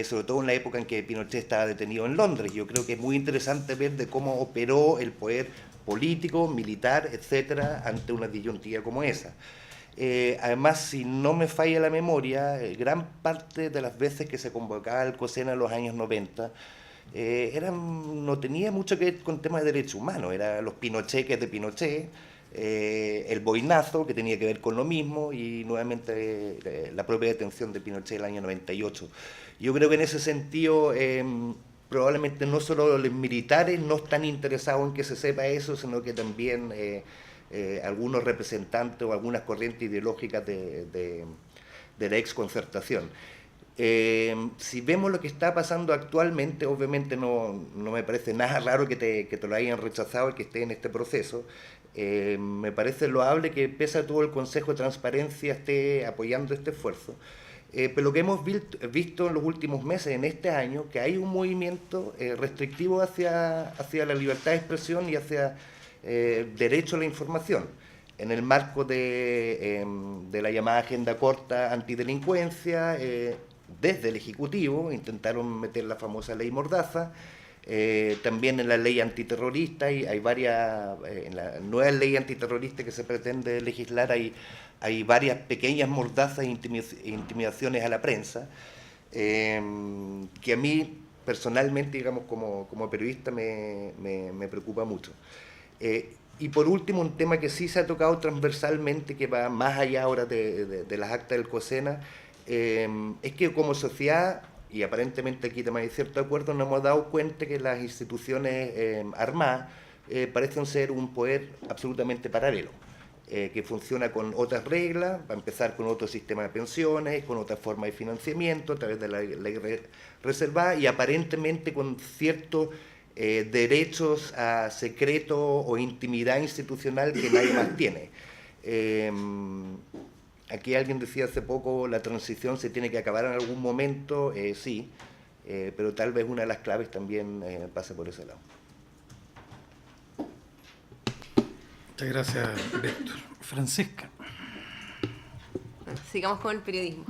sobre todo en la época en que Pinochet estaba detenido en Londres. Yo creo que es muy interesante ver de cómo operó el poder político, militar, etcétera, ante una disyuntiva como esa. Además, si no me falla la memoria, gran parte de las veces que se convocaba el COSENA en los años 90 no tenía mucho que ver con temas de derechos humanos, eran los pinocheques de Pinochet, el boinazo, que tenía que ver con lo mismo, y nuevamente la propia detención de Pinochet el año 98. Yo creo que en ese sentido probablemente no solo los militares no están interesados en que se sepa eso, sino que también algunos representantes o algunas corrientes ideológicas de la exconcertación. Si vemos lo que está pasando actualmente, obviamente no me parece nada raro que te lo hayan rechazado el que esté en este proceso. Me parece loable que pese a todo el Consejo de Transparencia esté apoyando este esfuerzo. Pero lo que hemos visto en los últimos meses, en este año, que hay un movimiento restrictivo hacia la libertad de expresión y hacia derecho a la información, en el marco de la llamada agenda corta antidelincuencia. Desde el Ejecutivo intentaron meter la famosa ley Mordaza, también en la ley antiterrorista, y hay varias, en la nueva ley antiterrorista que se pretende legislar, hay varias pequeñas mordazas e intimidaciones a la prensa, que a mí personalmente, digamos, como periodista me preocupa mucho. Y por último, un tema que sí se ha tocado transversalmente, que va más allá ahora de las actas del COSENA, es que como sociedad, y aparentemente aquí también hay cierto acuerdo, nos hemos dado cuenta que las instituciones armadas parecen ser un poder absolutamente paralelo, que funciona con otras reglas, va a empezar con otro sistema de pensiones, con otra forma de financiamiento a través de la ley reservada, y aparentemente con ciertos derechos a secreto o intimidad institucional que nadie más tiene. Aquí alguien decía hace poco, la transición se tiene que acabar en algún momento, sí, pero tal vez una de las claves también pase por ese lado. Muchas gracias, Víctor. Francisca. Bueno, sigamos con el periodismo.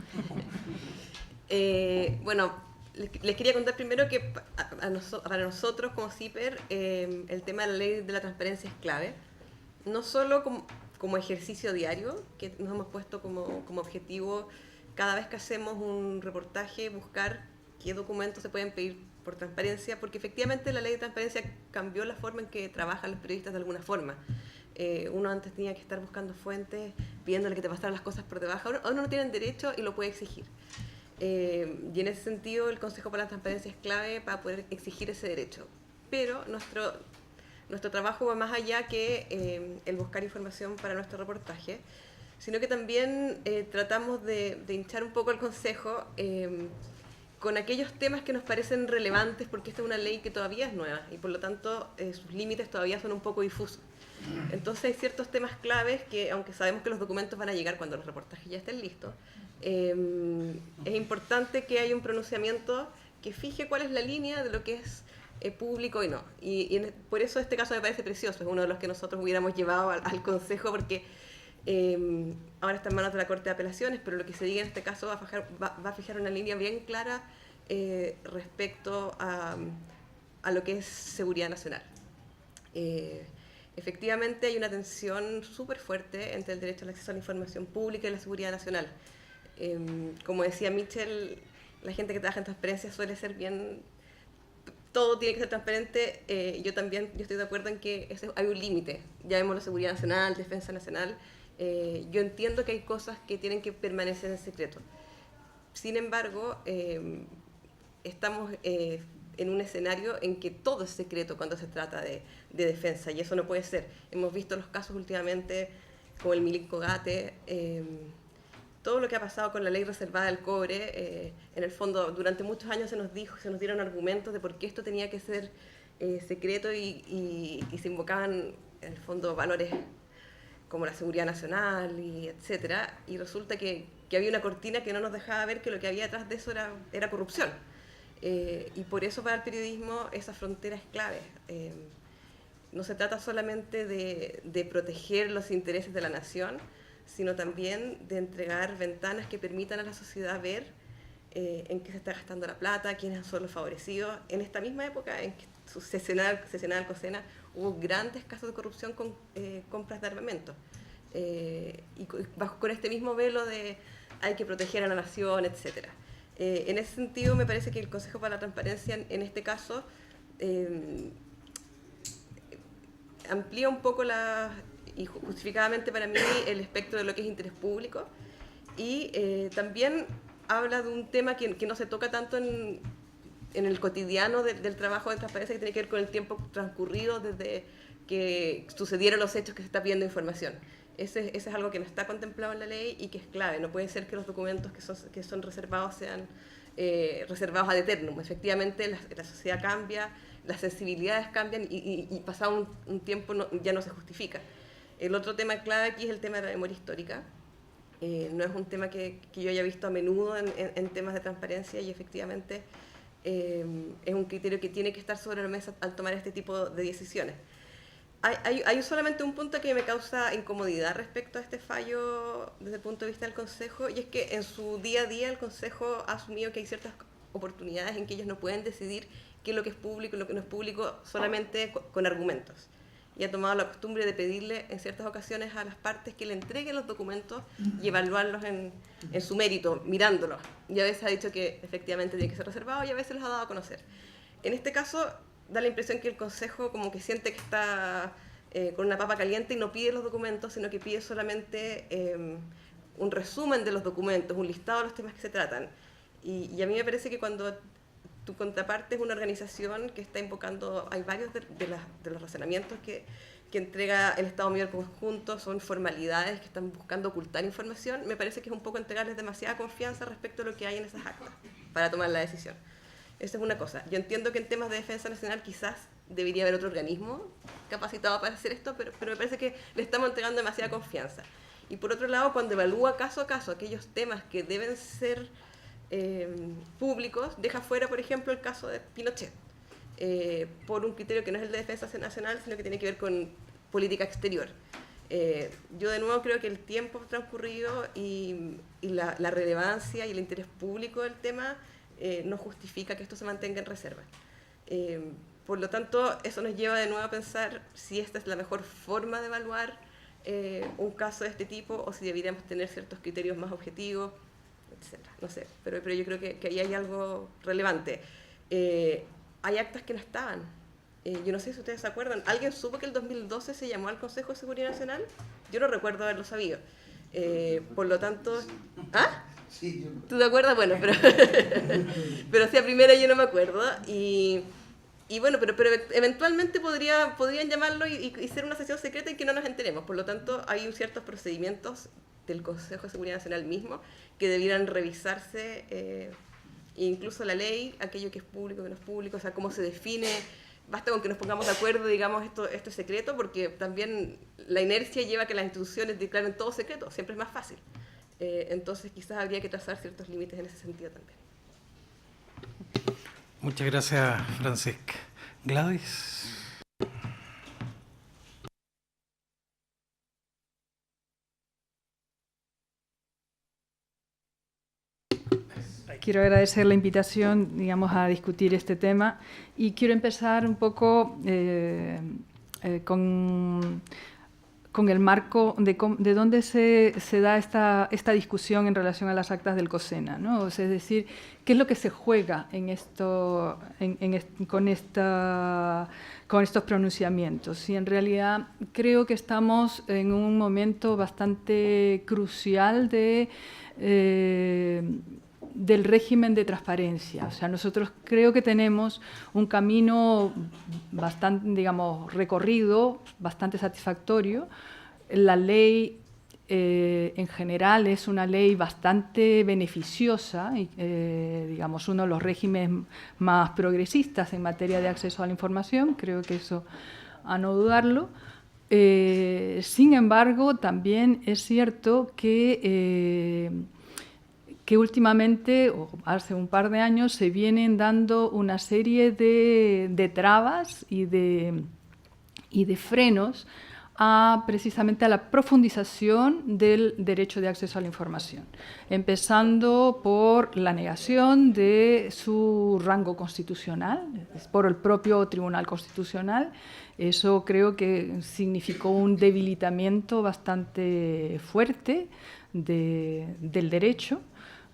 Bueno, les quería contar primero que para nosotros como CIPER el tema de la ley de la transparencia es clave, no solo como ejercicio diario, que nos hemos puesto como objetivo cada vez que hacemos un reportaje, buscar qué documentos se pueden pedir por transparencia, porque efectivamente la ley de transparencia cambió la forma en que trabajan los periodistas de alguna forma. Uno antes tenía que estar buscando fuentes, pidiéndole que te pasaran las cosas por debajo. Ahora uno no tiene derecho y lo puede exigir. Y en ese sentido el Consejo para la Transparencia es clave para poder exigir ese derecho. Pero nuestro trabajo va más allá que el buscar información para nuestro reportaje, sino que también tratamos de hinchar un poco el Consejo con aquellos temas que nos parecen relevantes, porque esta es una ley que todavía es nueva y por lo tanto sus límites todavía son un poco difusos. Entonces hay ciertos temas claves que, aunque sabemos que los documentos van a llegar cuando los reportajes ya estén listos, es importante que haya un pronunciamiento que fije cuál es la línea de lo que es público y no. Por eso este caso me parece precioso, es uno de los que nosotros hubiéramos llevado al Consejo, porque ahora está en manos de la Corte de Apelaciones, pero lo que se diga en este caso va a fijar una línea bien clara respecto a lo que es seguridad nacional. Efectivamente hay una tensión súper fuerte entre el derecho al acceso a la información pública y la seguridad nacional. Como decía Michel, la gente que trabaja en transparencia suele ser bien... Todo tiene que ser transparente. Yo estoy de acuerdo en que hay un límite. Ya vemos la seguridad nacional, defensa nacional. Yo entiendo que hay cosas que tienen que permanecer en secreto. Sin embargo, estamos en un escenario en que todo es secreto cuando se trata de defensa, y eso no puede ser. Hemos visto los casos últimamente como el Milinko Gate, todo lo que ha pasado con la ley reservada del cobre. En el fondo, durante muchos años se nos dieron argumentos de por qué esto tenía que ser secreto y se invocaban en el fondo valores como la seguridad nacional y etcétera, y resulta que había una cortina que no nos dejaba ver que lo que había detrás de eso era corrupción. Y por eso para el periodismo esa frontera es clave. No se trata solamente de proteger los intereses de la nación, sino también de entregar ventanas que permitan a la sociedad ver en qué se está gastando la plata, quiénes son los favorecidos. En esta misma época en que sesional Alcocena, hubo grandes casos de corrupción con compras de armamento. Y con este mismo velo de hay que proteger a la nación, etcétera. En ese sentido, me parece que el Consejo para la Transparencia, en este caso, amplía un poco y justificadamente para mí el espectro de lo que es interés público, y también habla de un tema que no se toca tanto en el cotidiano del trabajo de transparencia, que tiene que ver con el tiempo transcurrido desde que sucedieron los hechos que se está pidiendo información. Ese es algo que no está contemplado en la ley y que es clave. No puede ser que los documentos que son reservados sean reservados ad eternum. Efectivamente, la sociedad cambia, las sensibilidades cambian y pasado un tiempo ya no se justifica. El otro tema clave aquí es el tema de la memoria histórica. No es un tema que yo haya visto a menudo en temas de transparencia, y efectivamente es un criterio que tiene que estar sobre la mesa al tomar este tipo de decisiones. Hay solamente un punto que me causa incomodidad respecto a este fallo desde el punto de vista del Consejo, y es que en su día a día el Consejo ha asumido que hay ciertas oportunidades en que ellos no pueden decidir qué es lo que es público y lo que no es público solamente con argumentos. Y ha tomado la costumbre de pedirle en ciertas ocasiones a las partes que le entreguen los documentos y evaluarlos en su mérito, mirándolos. Y a veces ha dicho que efectivamente tiene que ser reservado, y a veces los ha dado a conocer. En este caso, da la impresión que el Consejo como que siente que está con una papa caliente y no pide los documentos, sino que pide solamente un resumen de los documentos, un listado de los temas que se tratan. Y a mí me parece que cuando tu contraparte es una organización que está invocando, hay varios de los razonamientos que entrega el Estado Mayor Conjunto, son formalidades que están buscando ocultar información. Me parece que es un poco entregarles demasiada confianza respecto a lo que hay en esas actas para tomar la decisión. Esa es una cosa. Yo entiendo que en temas de defensa nacional quizás debería haber otro organismo capacitado para hacer esto, pero me parece que le estamos entregando demasiada confianza. Y por otro lado, cuando evalúa caso a caso aquellos temas que deben ser públicos, deja fuera, por ejemplo, el caso de Pinochet, por un criterio que no es el de defensa nacional, sino que tiene que ver con política exterior. Yo de nuevo creo que el tiempo transcurrido y la relevancia y el interés público del tema no justifica que esto se mantenga en reserva. Por lo tanto, eso nos lleva de nuevo a pensar si esta es la mejor forma de evaluar un caso de este tipo o si deberíamos tener ciertos criterios más objetivos, etc. No sé, pero yo creo que ahí hay algo relevante. Hay actas que no estaban. Yo no sé si ustedes se acuerdan. ¿Alguien supo que el 2012 se llamó al Consejo de Seguridad Nacional? Yo no recuerdo haberlo sabido. Por lo tanto... ¿Ah? Sí, ¿Tú te acuerdas? Bueno, pero sí, a primera yo no me acuerdo. Y bueno, pero eventualmente podrían llamarlo y ser una sesión secreta en que no nos enteremos. Por lo tanto, hay ciertos procedimientos del Consejo de Seguridad Nacional mismo que debieran revisarse, incluso la ley, aquello que es público, que no es público, o sea, cómo se define. Basta con que nos pongamos de acuerdo, digamos, esto es secreto, porque también la inercia lleva a que las instituciones declaren todo secreto, siempre es más fácil. Entonces quizás habría que trazar ciertos límites en ese sentido también. Muchas gracias, Francisca. Gladys. Quiero agradecer la invitación, digamos, a discutir este tema y quiero empezar un poco con el marco de dónde se da esta discusión en relación a las actas del COSENA, ¿no? O sea, es decir, qué es lo que se juega en esto, con estos pronunciamientos. Y en realidad creo que estamos en un momento bastante crucial del régimen de transparencia. O sea, nosotros creo que tenemos un camino bastante, digamos, recorrido, bastante satisfactorio. La ley en general es una ley bastante beneficiosa, digamos, uno de los regímenes más progresistas en materia de acceso a la información, creo que eso a no dudarlo. Sin embargo, también es cierto que últimamente, o hace un par de años, se vienen dando una serie de trabas y de frenos precisamente a la profundización del derecho de acceso a la información, empezando por la negación de su rango constitucional, por el propio Tribunal Constitucional. Eso creo que significó un debilitamiento bastante fuerte del derecho,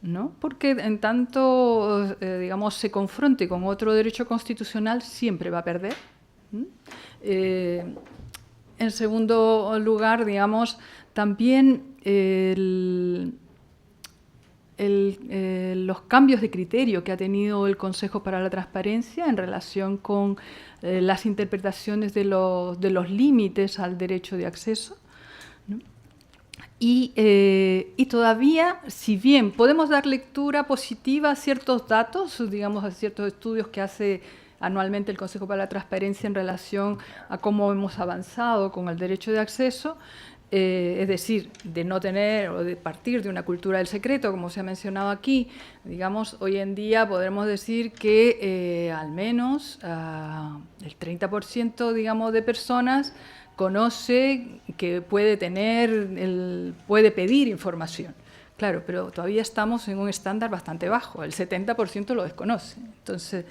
¿no? Porque en tanto, digamos, se confronte con otro derecho constitucional, siempre va a perder. En segundo lugar, digamos, también los cambios de criterio que ha tenido el Consejo para la Transparencia en relación con las interpretaciones de los límites al derecho de acceso, ¿no? Y todavía, si bien podemos dar lectura positiva a ciertos datos, digamos, a ciertos estudios que hace anualmente el Consejo para la Transparencia en relación a cómo hemos avanzado con el derecho de acceso, es decir, de no tener o de partir de una cultura del secreto, como se ha mencionado aquí, digamos, hoy en día podremos decir que al menos el 30%, digamos, de personas conoce que puede pedir información. Claro, pero todavía estamos en un estándar bastante bajo, el 70% lo desconoce. Entonces,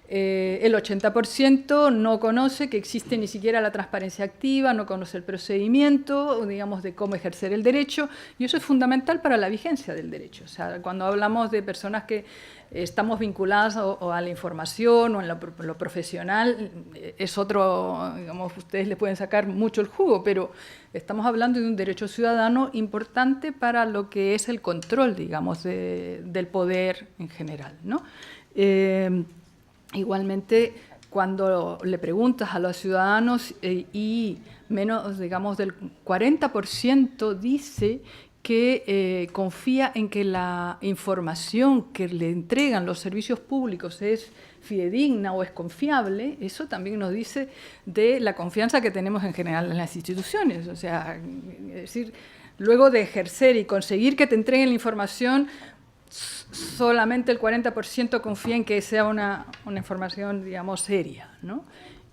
el 80% no conoce que existe ni siquiera la transparencia activa, no conoce el procedimiento, digamos, de cómo ejercer el derecho, y eso es fundamental para la vigencia del derecho. O sea, cuando hablamos de personas que estamos vinculadas o a la información o en lo profesional, es otro, digamos, ustedes le pueden sacar mucho el jugo, pero estamos hablando de un derecho ciudadano importante para lo que es el control, digamos, del poder en general, ¿no? Igualmente, cuando le preguntas a los ciudadanos y menos, digamos, del 40% dice que confía en que la información que le entregan los servicios públicos es fidedigna o es confiable, eso también nos dice de la confianza que tenemos en general en las instituciones. O sea, es decir, luego de ejercer y conseguir que te entreguen la información, solamente el 40% confía en que sea una información, digamos, seria, ¿no?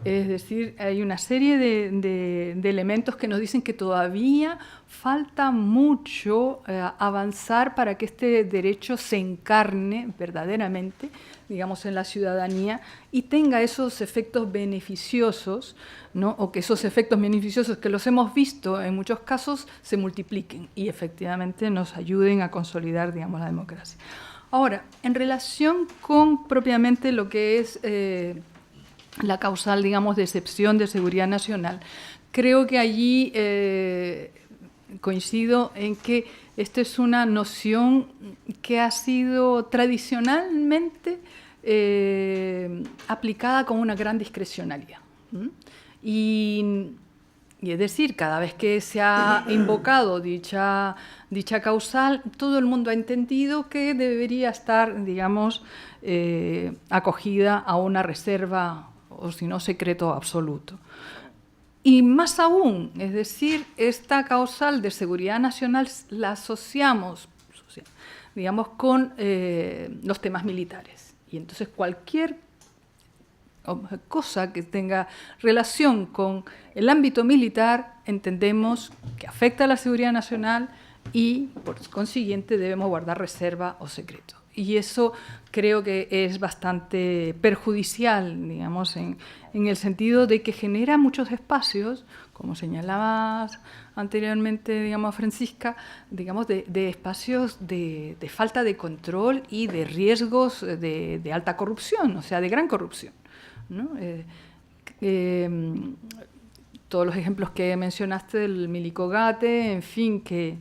Es decir, hay una serie de elementos que nos dicen que todavía falta mucho avanzar para que este derecho se encarne verdaderamente, digamos, en la ciudadanía y tenga esos efectos beneficiosos, ¿no? O que esos efectos beneficiosos que los hemos visto en muchos casos se multipliquen y efectivamente nos ayuden a consolidar, digamos, la democracia. Ahora, en relación con propiamente lo que es la causal, digamos, de excepción de seguridad nacional, creo que allí coincido en que esta es una noción que ha sido tradicionalmente aplicada con una gran discrecionalidad. Y es decir, cada vez que se ha invocado dicha causal, todo el mundo ha entendido que debería estar, digamos, acogida a una reserva o si no secreto absoluto. Y más aún, es decir, esta causal de seguridad nacional la asociamos, digamos, con los temas militares. Y entonces cualquier cosa que tenga relación con el ámbito militar, entendemos que afecta a la seguridad nacional y, por consiguiente, debemos guardar reserva o secreto. Y eso creo que es bastante perjudicial, digamos, en el sentido de que genera muchos espacios, como señalabas anteriormente, digamos, Francisca, digamos, de espacios de falta de control y de riesgos de alta corrupción, o sea, de gran corrupción, ¿no? Todos los ejemplos que mencionaste del Milicogate, en fin, que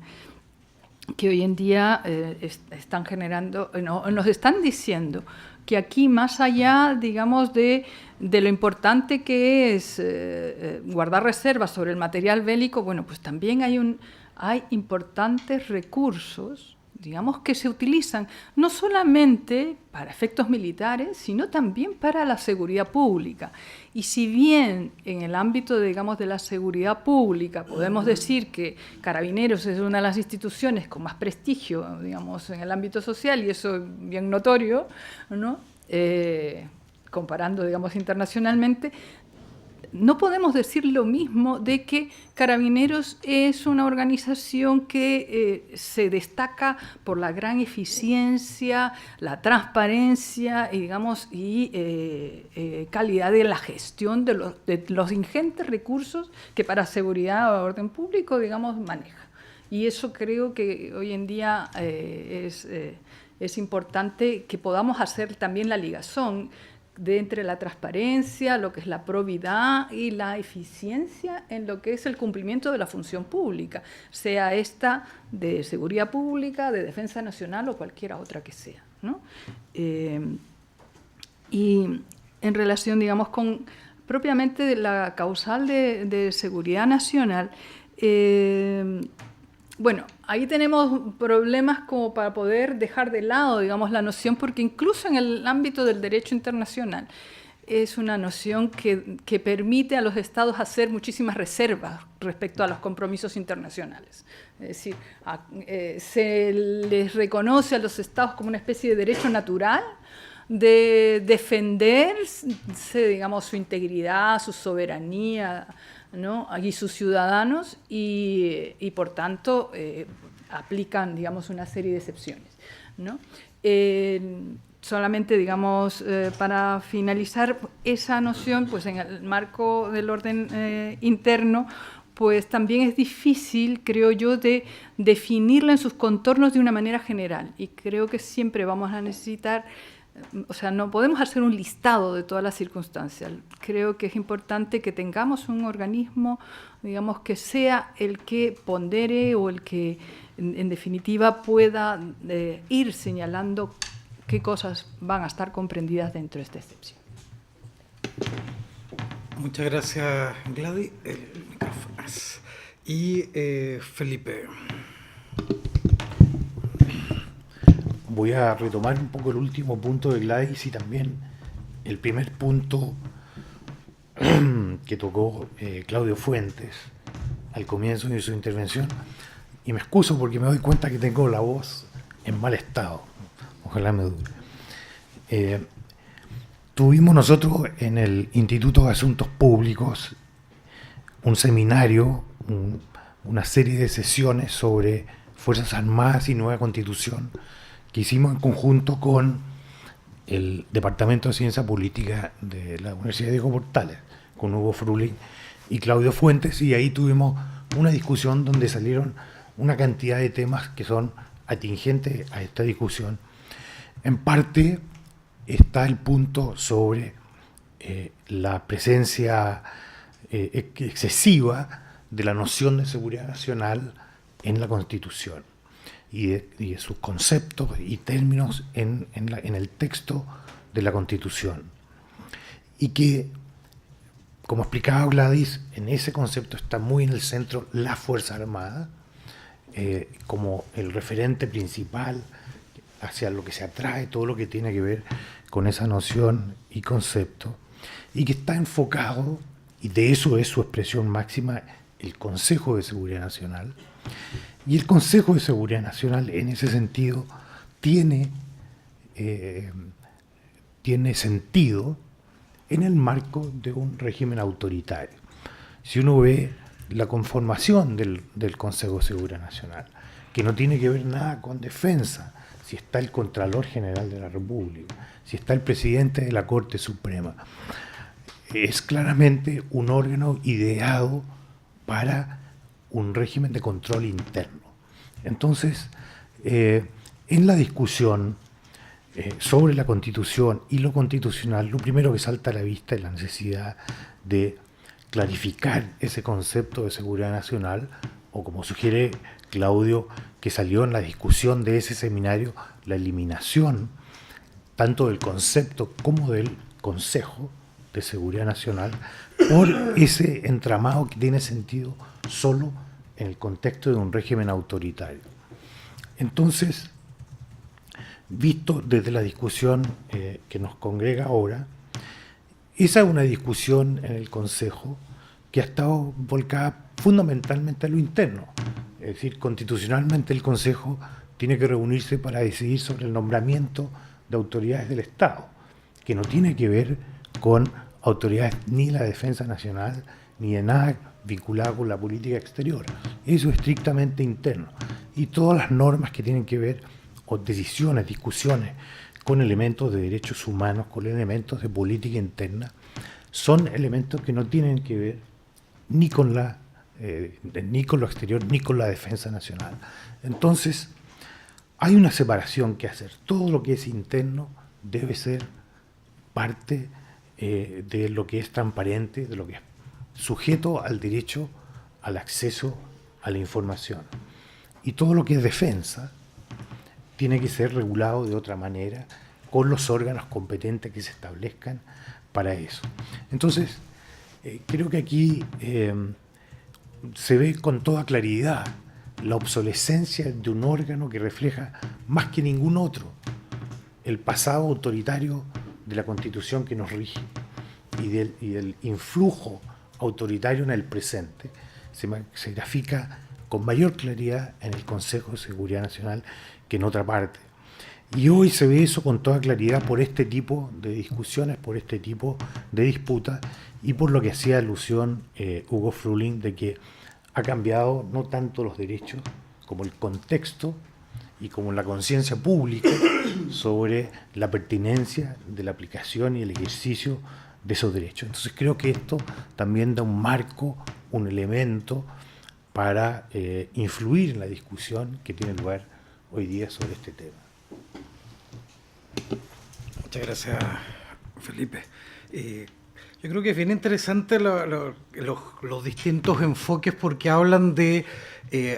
hoy en día están generando, nos están diciendo que aquí, más allá, digamos, de lo importante que es guardar reservas sobre el material bélico, bueno, pues también hay importantes recursos, digamos, que se utilizan no solamente para efectos militares, sino también para la seguridad pública. Y si bien en el ámbito, digamos, de la seguridad pública podemos decir que Carabineros es una de las instituciones con más prestigio, digamos, en el ámbito social, y eso es bien notorio, ¿no? Comparando, digamos, internacionalmente, no podemos decir lo mismo de que Carabineros es una organización que se destaca por la gran eficiencia, la transparencia y, digamos, calidad de la gestión de los ingentes recursos que para seguridad o orden público, digamos, maneja. Y eso creo que hoy en día es importante que podamos hacer también la ligazón de entre la transparencia, lo que es la probidad y la eficiencia en lo que es el cumplimiento de la función pública, sea esta de seguridad pública, de defensa nacional o cualquiera otra que sea, ¿no? Y en relación, digamos, con propiamente la causal de seguridad nacional, bueno, ahí tenemos problemas como para poder dejar de lado, digamos, la noción, porque incluso en el ámbito del derecho internacional es una noción que permite a los estados hacer muchísimas reservas respecto a los compromisos internacionales. Es decir, se les reconoce a los estados como una especie de derecho natural de defenderse, digamos, su integridad, su soberanía, ¿no? Y sus ciudadanos y por tanto aplican, digamos, una serie de excepciones, ¿no? Solamente, digamos, para finalizar esa noción, pues en el marco del orden interno, pues también es difícil, creo yo, de definirla en sus contornos de una manera general, y creo que siempre vamos a necesitar, o sea, no podemos hacer un listado de todas las circunstancias. Creo que es importante que tengamos un organismo, digamos, que sea el que pondere o el que, en definitiva, pueda ir señalando qué cosas van a estar comprendidas dentro de esta excepción. Muchas gracias, Gladys. Y Felipe. Voy a retomar un poco el último punto de Gladys y también el primer punto que tocó Claudio Fuentes al comienzo de su intervención. Y me excuso porque me doy cuenta que tengo la voz en mal estado. Ojalá me dure. Tuvimos nosotros en el Instituto de Asuntos Públicos un seminario una serie de sesiones sobre Fuerzas Armadas y nueva Constitución que hicimos en conjunto con el Departamento de Ciencia Política de la Universidad Diego Portales, con Hugo Fruling y Claudio Fuentes, y ahí tuvimos una discusión donde salieron una cantidad de temas que son atingentes a esta discusión. En parte está el punto sobre la presencia excesiva de la noción de seguridad nacional en la Constitución y de sus conceptos y términos en el texto de la Constitución. Y que, como explicaba Gladys, en ese concepto está muy en el centro la Fuerza Armada, como el referente principal hacia lo que se atrae, todo lo que tiene que ver con esa noción y concepto, y que está enfocado, y de eso es su expresión máxima, el Consejo de Seguridad Nacional. Y el Consejo de Seguridad Nacional, en ese sentido, tiene sentido en el marco de un régimen autoritario. Si uno ve la conformación del Consejo de Seguridad Nacional, que no tiene que ver nada con defensa, si está el Contralor General de la República, si está el presidente de la Corte Suprema, es claramente un órgano ideado para un régimen de control interno. Entonces, en la discusión sobre la Constitución y lo constitucional, lo primero que salta a la vista es la necesidad de clarificar ese concepto de seguridad nacional, o como sugiere Claudio, que salió en la discusión de ese seminario, la eliminación tanto del concepto como del Consejo de Seguridad Nacional por ese entramado que tiene sentido solo en el contexto de un régimen autoritario. Entonces, visto desde la discusión que nos congrega ahora, esa es una discusión en el Consejo que ha estado volcada fundamentalmente a lo interno. Es decir, constitucionalmente el Consejo tiene que reunirse para decidir sobre el nombramiento de autoridades del Estado, que no tiene que ver con autoridades ni de la defensa nacional, ni de nada vinculado con la política exterior. Eso es estrictamente interno. Y todas las normas que tienen que ver, o decisiones, discusiones, con elementos de derechos humanos, con elementos de política interna, son elementos que no tienen que ver ni con lo exterior, ni con la defensa nacional. Entonces, hay una separación que hacer. Todo lo que es interno debe ser parte de lo que es transparente, de lo que es sujeto al derecho al acceso a la información. Y todo lo que es defensa tiene que ser regulado de otra manera, con los órganos competentes que se establezcan para eso. Entonces, creo que aquí se ve con toda claridad la obsolescencia de un órgano que refleja más que ningún otro el pasado autoritario de la Constitución que nos rige y del influjo autoritario en el presente. Se grafica con mayor claridad en el Consejo de Seguridad Nacional que en otra parte. Y hoy se ve eso con toda claridad por este tipo de discusiones, por este tipo de disputas, y por lo que hacía alusión Hugo Fruling, de que ha cambiado no tanto los derechos como el contexto y como la conciencia pública sobre la pertinencia de la aplicación y el ejercicio de esos derechos. Entonces creo que esto también da un marco, un elemento para influir en la discusión que tiene lugar hoy día sobre este tema. Muchas gracias, Felipe. Yo creo que es bien interesante los distintos enfoques, porque hablan de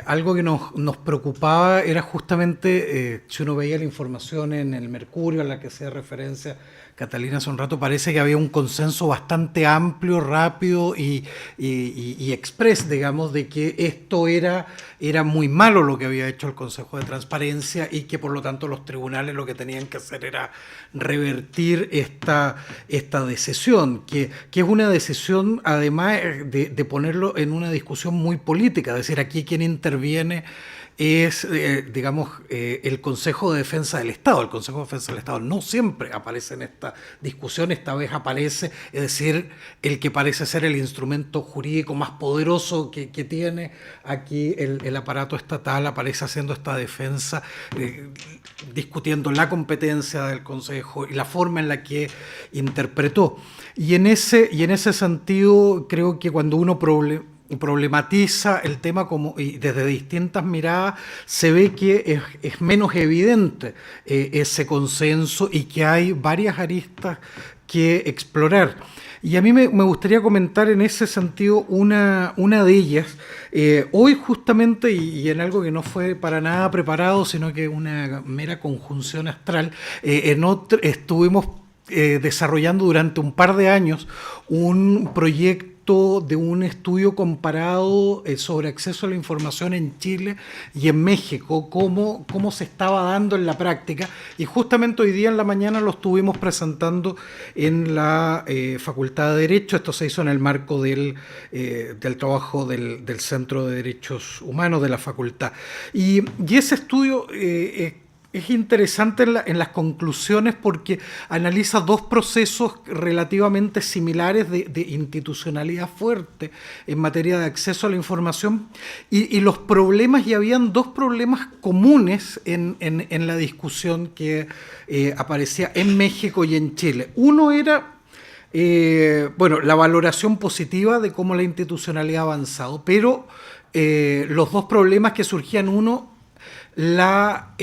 algo que nos preocupaba, era justamente, si uno veía la información en el Mercurio, a la que hacía referencia Catalina hace un rato, parece que había un consenso bastante amplio, rápido y express, digamos, de que esto era muy malo lo que había hecho el Consejo de Transparencia, y que por lo tanto los tribunales lo que tenían que hacer era revertir esta decisión, que es una decisión además de ponerlo en una discusión muy política, es decir, aquí quien interviene es, el Consejo de Defensa del Estado. El Consejo de Defensa del Estado no siempre aparece en esta discusión, esta vez aparece, es decir, el que parece ser el instrumento jurídico más poderoso que tiene aquí el aparato estatal, aparece haciendo esta defensa, discutiendo la competencia del Consejo y la forma en la que interpretó. Y en ese sentido, creo que cuando uno problematiza el tema y desde distintas miradas, se ve que es menos evidente ese consenso y que hay varias aristas que explorar. Y a mí me gustaría comentar en ese sentido una de ellas. Hoy justamente, y en algo que no fue para nada preparado, sino que una mera conjunción astral, estuvimos desarrollando durante un par de años un proyecto de un estudio comparado sobre acceso a la información en Chile y en México, cómo se estaba dando en la práctica, y justamente hoy día en la mañana lo estuvimos presentando en la Facultad de Derecho. Esto se hizo en el marco del trabajo del Centro de Derechos Humanos de la Facultad. Y ese estudio es interesante en las conclusiones porque analiza dos procesos relativamente similares de institucionalidad fuerte en materia de acceso a la información y los problemas, y habían dos problemas comunes en la discusión que aparecía en México y en Chile. Uno era la valoración positiva de cómo la institucionalidad ha avanzado, pero los dos problemas que surgían, uno, la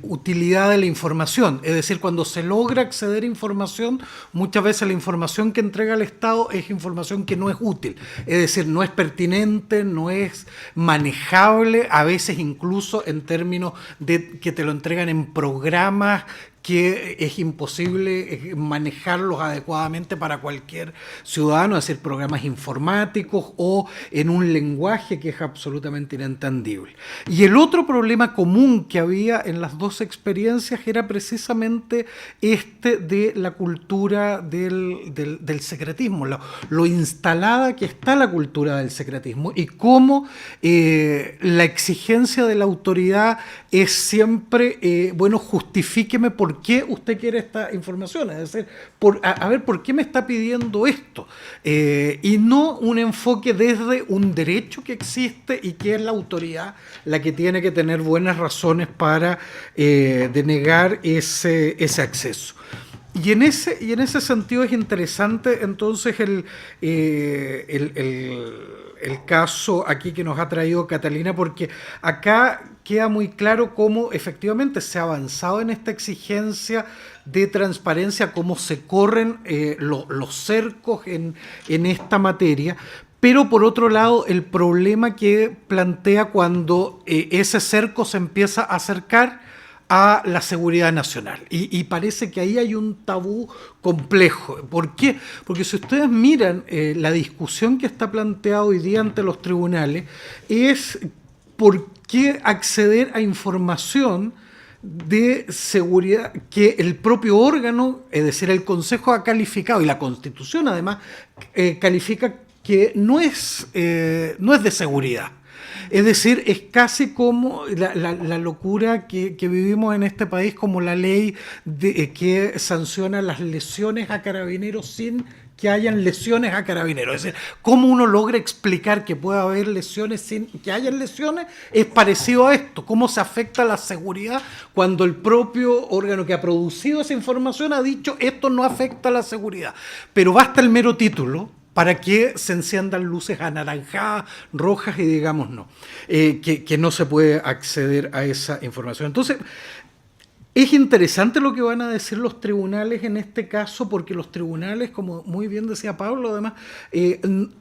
utilidad de la información, es decir, cuando se logra acceder a información, muchas veces la información que entrega el Estado es información que no es útil, es decir, no es pertinente, no es manejable, a veces incluso en términos de que te lo entregan en programas que es imposible manejarlos adecuadamente para cualquier ciudadano, es decir, programas informáticos o en un lenguaje que es absolutamente inentendible. Y el otro problema común que había en las dos experiencias era precisamente de la cultura del secretismo, lo instalada que está la cultura del secretismo y cómo la exigencia de la autoridad es siempre, justifíqueme por qué usted quiere esta información, es decir, ¿por qué me está pidiendo esto? Y no un enfoque desde un derecho que existe y que es la autoridad la que tiene que tener buenas razones para denegar ese acceso. Y en ese sentido es interesante entonces el caso aquí que nos ha traído Catalina, porque acá queda muy claro cómo efectivamente se ha avanzado en esta exigencia de transparencia, cómo se corren los cercos en esta materia. Pero por otro lado, el problema que plantea cuando ese cerco se empieza a acercar a la seguridad nacional. Y parece que ahí hay un tabú complejo. ¿Por qué? Porque si ustedes miran la discusión que está planteada hoy día ante los tribunales, es por qué acceder a información de seguridad que el propio órgano, es decir, el Consejo ha calificado, y la Constitución además califica que no es de seguridad. Es decir, es casi como la locura que vivimos en este país, como la ley que sanciona las lesiones a carabineros sin que hayan lesiones a carabineros. Es decir, cómo uno logra explicar que pueda haber lesiones sin que hayan lesiones es parecido a esto. Cómo se afecta la seguridad cuando el propio órgano que ha producido esa información ha dicho esto no afecta a la seguridad. Pero basta el mero título para que se enciendan luces anaranjadas, rojas y digamos no, que no se puede acceder a esa información. Entonces, es interesante lo que van a decir los tribunales en este caso, porque los tribunales, como muy bien decía Pablo, además,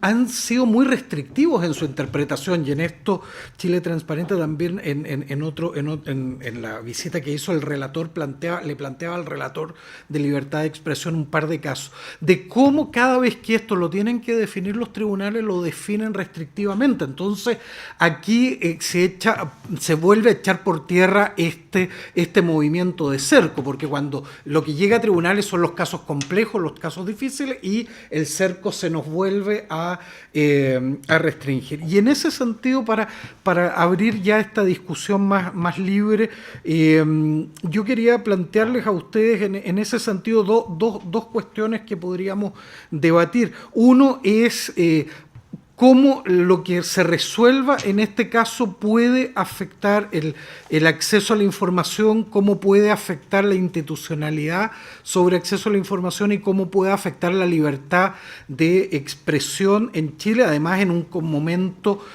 han sido muy restrictivos en su interpretación, y en esto Chile Transparente también en la visita que hizo el relator le planteaba al relator de libertad de expresión un par de casos, de cómo cada vez que esto lo tienen que definir los tribunales, lo definen restrictivamente. Entonces, aquí se vuelve a echar por tierra este movimiento funcionamiento de cerco, porque cuando lo que llega a tribunales son los casos complejos, los casos difíciles, y el cerco se nos vuelve a restringir. Y en ese sentido, para abrir ya esta discusión más libre, yo quería plantearles a ustedes en ese sentido dos cuestiones que podríamos debatir. Uno es cómo lo que se resuelva en este caso puede afectar el acceso a la información, cómo puede afectar la institucionalidad sobre acceso a la información y cómo puede afectar la libertad de expresión en Chile, además en un momento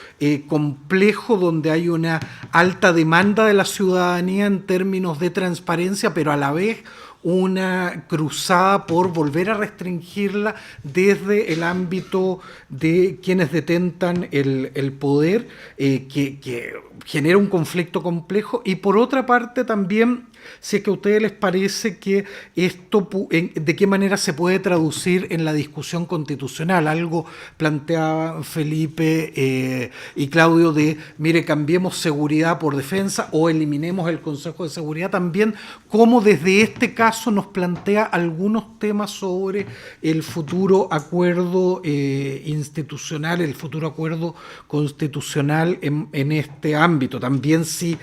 complejo donde hay una alta demanda de la ciudadanía en términos de transparencia, pero a la vez una cruzada por volver a restringirla desde el ámbito de quienes detentan el poder, que genera un conflicto complejo. Y por otra parte también, si es que a ustedes les parece que esto, de qué manera se puede traducir en la discusión constitucional. Algo planteaba Felipe y Claudio de, mire, cambiemos seguridad por defensa o eliminemos el Consejo de Seguridad. También cómo desde este caso nos plantea algunos temas sobre el futuro acuerdo institucional, el futuro acuerdo constitucional en este ámbito. También si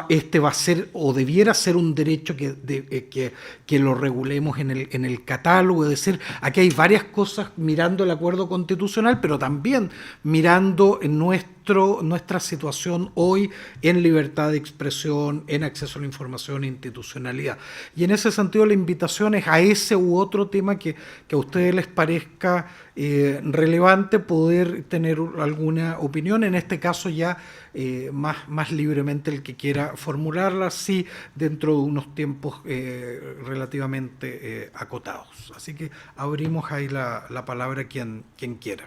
este va a ser o debiera ser un derecho que lo regulemos en el catálogo. Es decir, aquí hay varias cosas mirando el acuerdo constitucional, pero también mirando en nuestra situación hoy en libertad de expresión, en acceso a la información e institucionalidad. Y en ese sentido la invitación es a ese u otro tema que a ustedes les parezca relevante poder tener alguna opinión, en este caso ya más libremente el que quiera formularla, sí, dentro de unos tiempos relativamente acotados. Así que abrimos ahí la palabra a quien quiera.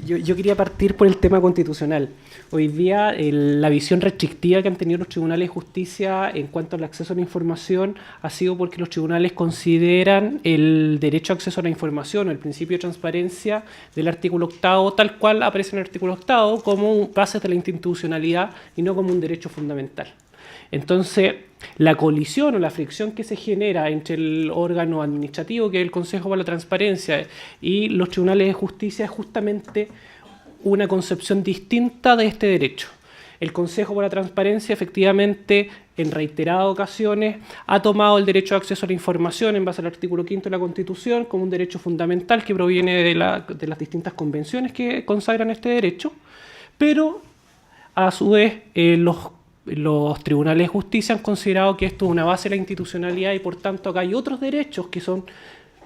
Yo quería partir por el tema constitucional. Hoy día la visión restrictiva que han tenido los tribunales de justicia en cuanto al acceso a la información ha sido porque los tribunales consideran el derecho a acceso a la información o el principio de transparencia del artículo 8, tal cual aparece en el artículo 8, como bases de la institucionalidad y no como un derecho fundamental. Entonces, la colisión o la fricción que se genera entre el órgano administrativo, que es el Consejo para la Transparencia, y los tribunales de justicia es justamente una concepción distinta de este derecho. El Consejo para la Transparencia, efectivamente, en reiteradas ocasiones, ha tomado el derecho de acceso a la información en base al artículo 5 de la Constitución como un derecho fundamental que proviene de las distintas convenciones que consagran este derecho, pero a su vez los tribunales de justicia han considerado que esto es una base de la institucionalidad y por tanto acá hay otros derechos que son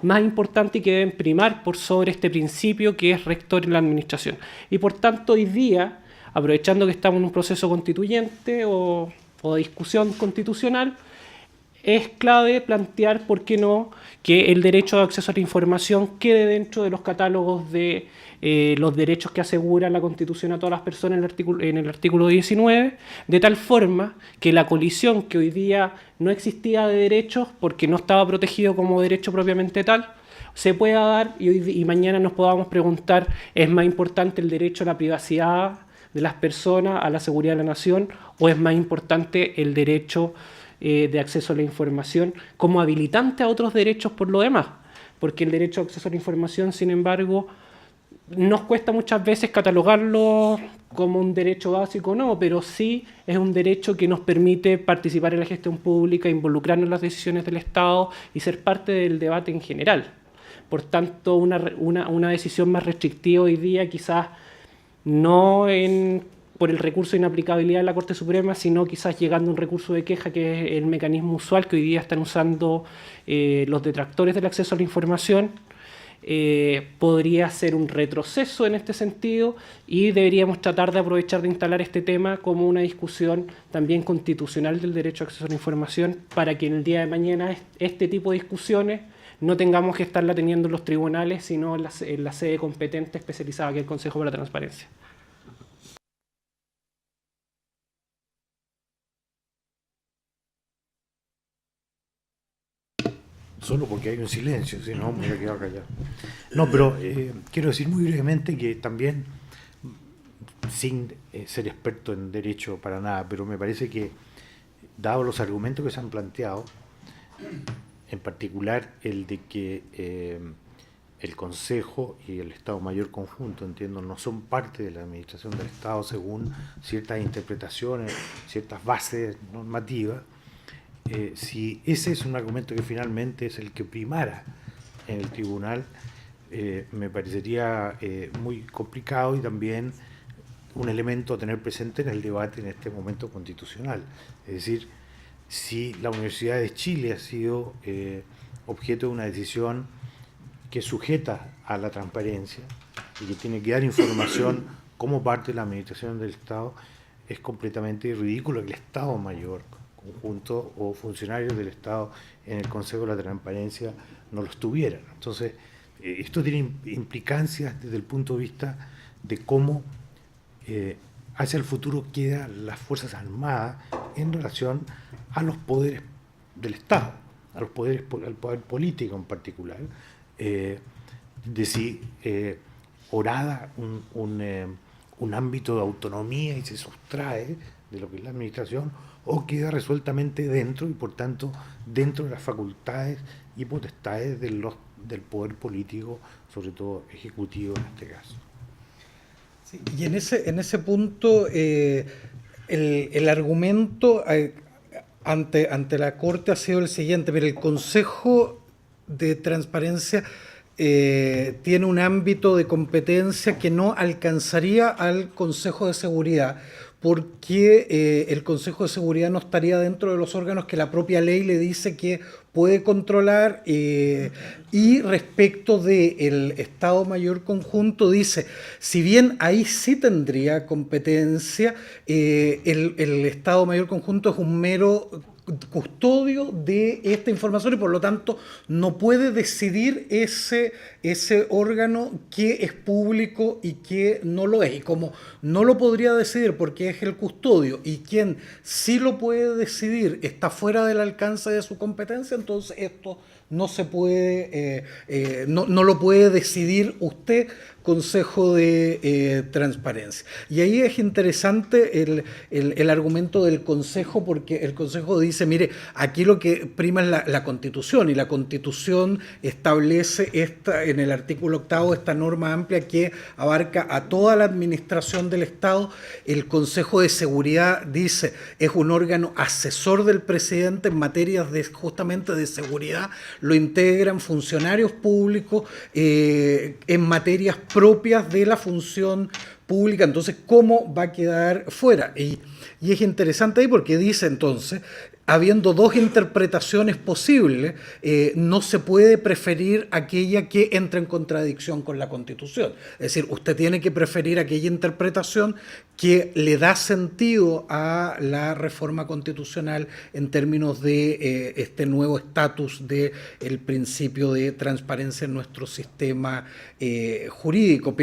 más importantes y que deben primar por sobre este principio que es rector en la administración. Y por tanto hoy día, aprovechando que estamos en un proceso constituyente o de discusión constitucional, es clave plantear, ¿por qué no?, que el derecho de acceso a la información quede dentro de los catálogos de los derechos que asegura la Constitución a todas las personas en el artículo 19, de tal forma que la colisión que hoy día no existía de derechos porque no estaba protegido como derecho propiamente tal, se pueda dar y mañana nos podamos preguntar, ¿es más importante el derecho a la privacidad de las personas, a la seguridad de la nación, o es más importante el derecho de acceso a la información como habilitante a otros derechos por lo demás? Porque el derecho a acceso a la información, sin embargo, nos cuesta muchas veces catalogarlo como un derecho básico, no, pero sí es un derecho que nos permite participar en la gestión pública, involucrarnos en las decisiones del Estado y ser parte del debate en general. Por tanto, una decisión más restrictiva hoy día quizás no por el recurso de inaplicabilidad de la Corte Suprema, sino quizás llegando a un recurso de queja, que es el mecanismo usual que hoy día están usando los detractores del acceso a la información, podría ser un retroceso en este sentido y deberíamos tratar de aprovechar de instalar este tema como una discusión también constitucional del derecho a acceso a la información para que en el día de mañana este tipo de discusiones no tengamos que estarla teniendo en los tribunales, sino en la sede competente especializada que es el Consejo para la Transparencia. solo porque hay un silencio, si no me hubiera quedado callado. No, pero quiero decir muy brevemente que también, sin ser experto en derecho para nada, pero me parece que, dado los argumentos que se han planteado, en particular el de que el Consejo y el Estado Mayor Conjunto, entiendo, no son parte de la administración del Estado según ciertas interpretaciones, ciertas bases normativas, si ese es un argumento que finalmente es el que primara en el tribunal, me parecería muy complicado y también un elemento a tener presente en el debate en este momento constitucional. Es decir, si la Universidad de Chile ha sido objeto de una decisión que es sujeta a la transparencia y que tiene que dar información como parte de la administración del Estado, es completamente ridículo que el Estado Mayor Conjunto o funcionarios del Estado en el Consejo de la Transparencia no lo estuvieran. Entonces, esto tiene implicancias desde el punto de vista de cómo hacia el futuro quedan las Fuerzas Armadas en relación a los poderes del Estado, al poder político en particular, de si orada un ámbito de autonomía y se sustrae de lo que es la administración, o queda resueltamente dentro y por tanto dentro de las facultades y potestades del poder político, sobre todo ejecutivo en este caso. Sí, y en ese punto el argumento ante la Corte ha sido el siguiente: pero el Consejo de Transparencia tiene un ámbito de competencia que no alcanzaría al Consejo de Seguridad, porque el Consejo de Seguridad no estaría dentro de los órganos que la propia ley le dice que puede controlar, y respecto del Estado Mayor Conjunto dice, si bien ahí sí tendría competencia, el Estado Mayor Conjunto es un mero custodio de esta información y por lo tanto no puede decidir ese órgano qué es público y qué no lo es. Y como no lo podría decidir porque es el custodio y quien sí lo puede decidir está fuera del alcance de su competencia, entonces esto no se puede, no lo puede decidir usted, Consejo de Transparencia. Y ahí es interesante el argumento del Consejo, porque el Consejo dice, mire, aquí lo que prima es la Constitución, y la Constitución establece en el artículo 8º esta norma amplia que abarca a toda la administración del Estado. El Consejo de Seguridad dice, es un órgano asesor del presidente en materias justamente de seguridad, lo integran funcionarios públicos en materias propias de la función pública. Entonces, ¿cómo va a quedar fuera? Y es interesante ahí porque dice entonces, habiendo dos interpretaciones posibles, no se puede preferir aquella que entra en contradicción con la Constitución. Es decir, usted tiene que preferir aquella interpretación que le da sentido a la reforma constitucional en términos de este nuevo estatus del principio de transparencia en nuestro sistema jurídico.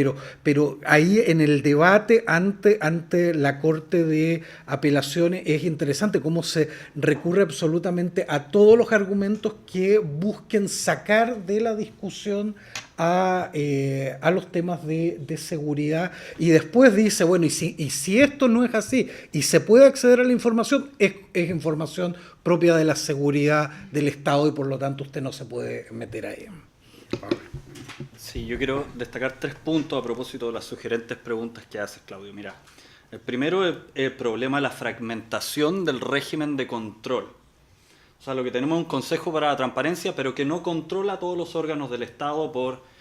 Pero ahí en el debate ante la Corte de Apelaciones es interesante cómo se recurre absolutamente a todos los argumentos que busquen sacar de la discusión a los temas de seguridad, y después dice, bueno, y si esto no es así y se puede acceder a la información, es información propia de la seguridad del Estado y por lo tanto usted no se puede meter ahí. Sí, yo quiero destacar 3 puntos a propósito de las sugerentes preguntas que haces, Claudio. Mira, el primero es el problema de la fragmentación del régimen de control. O sea, lo que tenemos es un Consejo para la Transparencia, pero que no controla todos los órganos del Estado por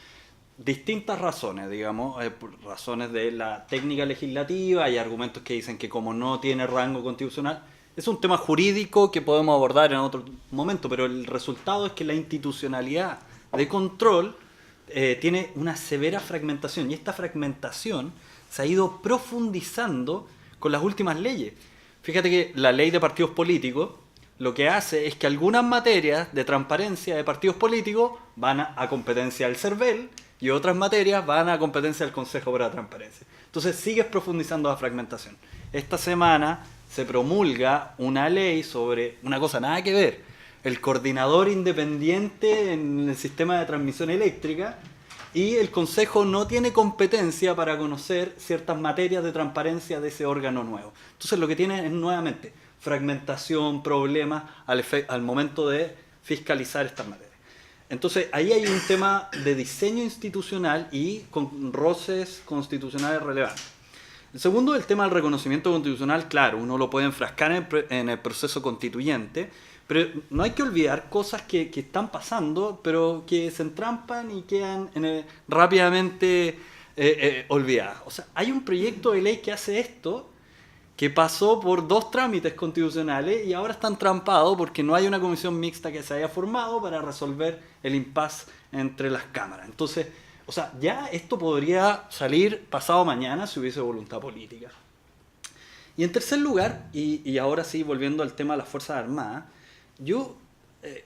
distintas razones, digamos, por razones de la técnica legislativa. Hay argumentos que dicen que como no tiene rango constitucional, es un tema jurídico que podemos abordar en otro momento, pero el resultado es que la institucionalidad de control tiene una severa fragmentación, y esta fragmentación se ha ido profundizando con las últimas leyes. Fíjate que la ley de partidos políticos lo que hace es que algunas materias de transparencia de partidos políticos van a competencia del CERVEL y otras materias van a competencia del Consejo para la Transparencia. Entonces sigues profundizando la fragmentación. Esta semana se promulga una ley sobre una cosa nada que ver, el coordinador independiente en el sistema de transmisión eléctrica, y el Consejo no tiene competencia para conocer ciertas materias de transparencia de ese órgano nuevo. Entonces lo que tiene es nuevamente fragmentación, problemas al momento de fiscalizar estas materias. Entonces ahí hay un tema de diseño institucional y con roces constitucionales relevantes. El segundo, el tema del reconocimiento constitucional. Claro, uno lo puede enfrascar en el proceso constituyente, pero no hay que olvidar cosas que están pasando, pero que se entrampan y quedan rápidamente olvidadas. O sea, hay un proyecto de ley que hace esto, que pasó por 2 trámites constitucionales y ahora está entrampado porque no hay una comisión mixta que se haya formado para resolver el impasse entre las cámaras. Entonces, o sea, ya esto podría salir pasado mañana si hubiese voluntad política. Y en tercer lugar, y ahora sí, volviendo al tema de las Fuerzas Armadas, yo he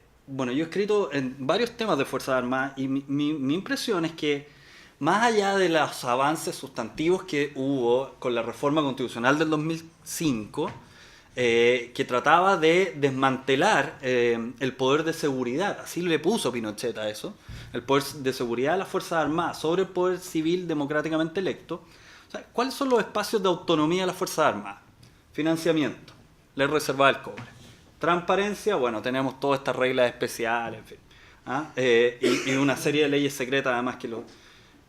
escrito en varios temas de Fuerzas Armadas y mi impresión es que más allá de los avances sustantivos que hubo con la reforma constitucional del 2005, que trataba de desmantelar el poder de seguridad, así le puso Pinochet a eso, el poder de seguridad de las Fuerzas Armadas sobre el poder civil democráticamente electo. O sea, ¿cuáles son los espacios de autonomía de las Fuerzas Armadas? Financiamiento, ley reservada del cobre. Transparencia, bueno, tenemos todas estas reglas especiales, en fin. Y una serie de leyes secretas además que lo...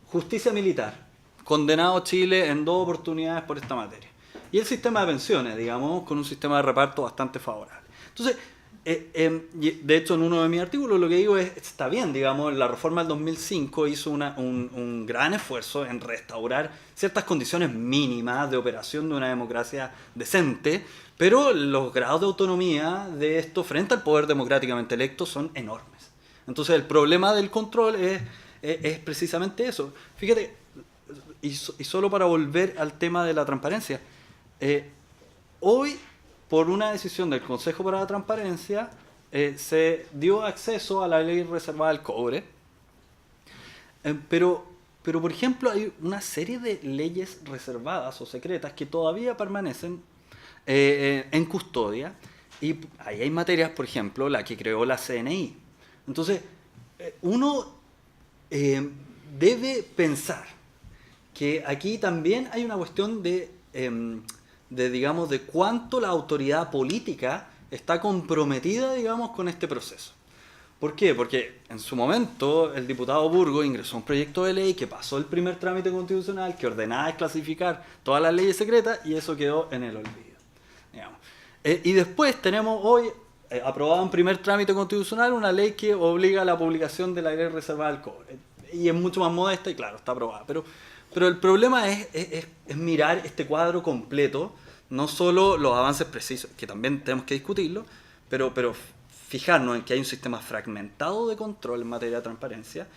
Justicia militar, condenado Chile en 2 oportunidades por esta materia. Y el sistema de pensiones, digamos, con un sistema de reparto bastante favorable. Entonces, de hecho, en uno de mis artículos lo que digo es, está bien, digamos, la reforma del 2005 hizo un gran esfuerzo en restaurar ciertas condiciones mínimas de operación de una democracia decente, pero los grados de autonomía de esto frente al poder democráticamente electo son enormes. Entonces, el problema del control es precisamente eso. Fíjate, y solo para volver al tema de la transparencia, hoy, por una decisión del Consejo para la Transparencia, se dio acceso a la ley reservada del cobre, pero, por ejemplo, hay una serie de leyes reservadas o secretas que todavía permanecen en custodia, y ahí hay materias, por ejemplo, la que creó la CNI. Entonces, uno debe pensar que aquí también hay una cuestión de cuánto la autoridad política está comprometida, digamos, con este proceso. ¿Por qué? Porque en su momento el diputado Burgo ingresó un proyecto de ley que pasó el primer trámite constitucional, que ordenaba desclasificar todas las leyes secretas, y eso quedó en el olvido, digamos. Y después tenemos hoy aprobado en primer trámite constitucional una ley que obliga a la publicación de la ley reservada del cobre. Y es mucho más modesta y claro, está aprobada. Pero el problema es mirar este cuadro completo, no solo los avances precisos, que también tenemos que discutirlo, pero fijarnos en que hay un sistema fragmentado de control en materia de transparencia,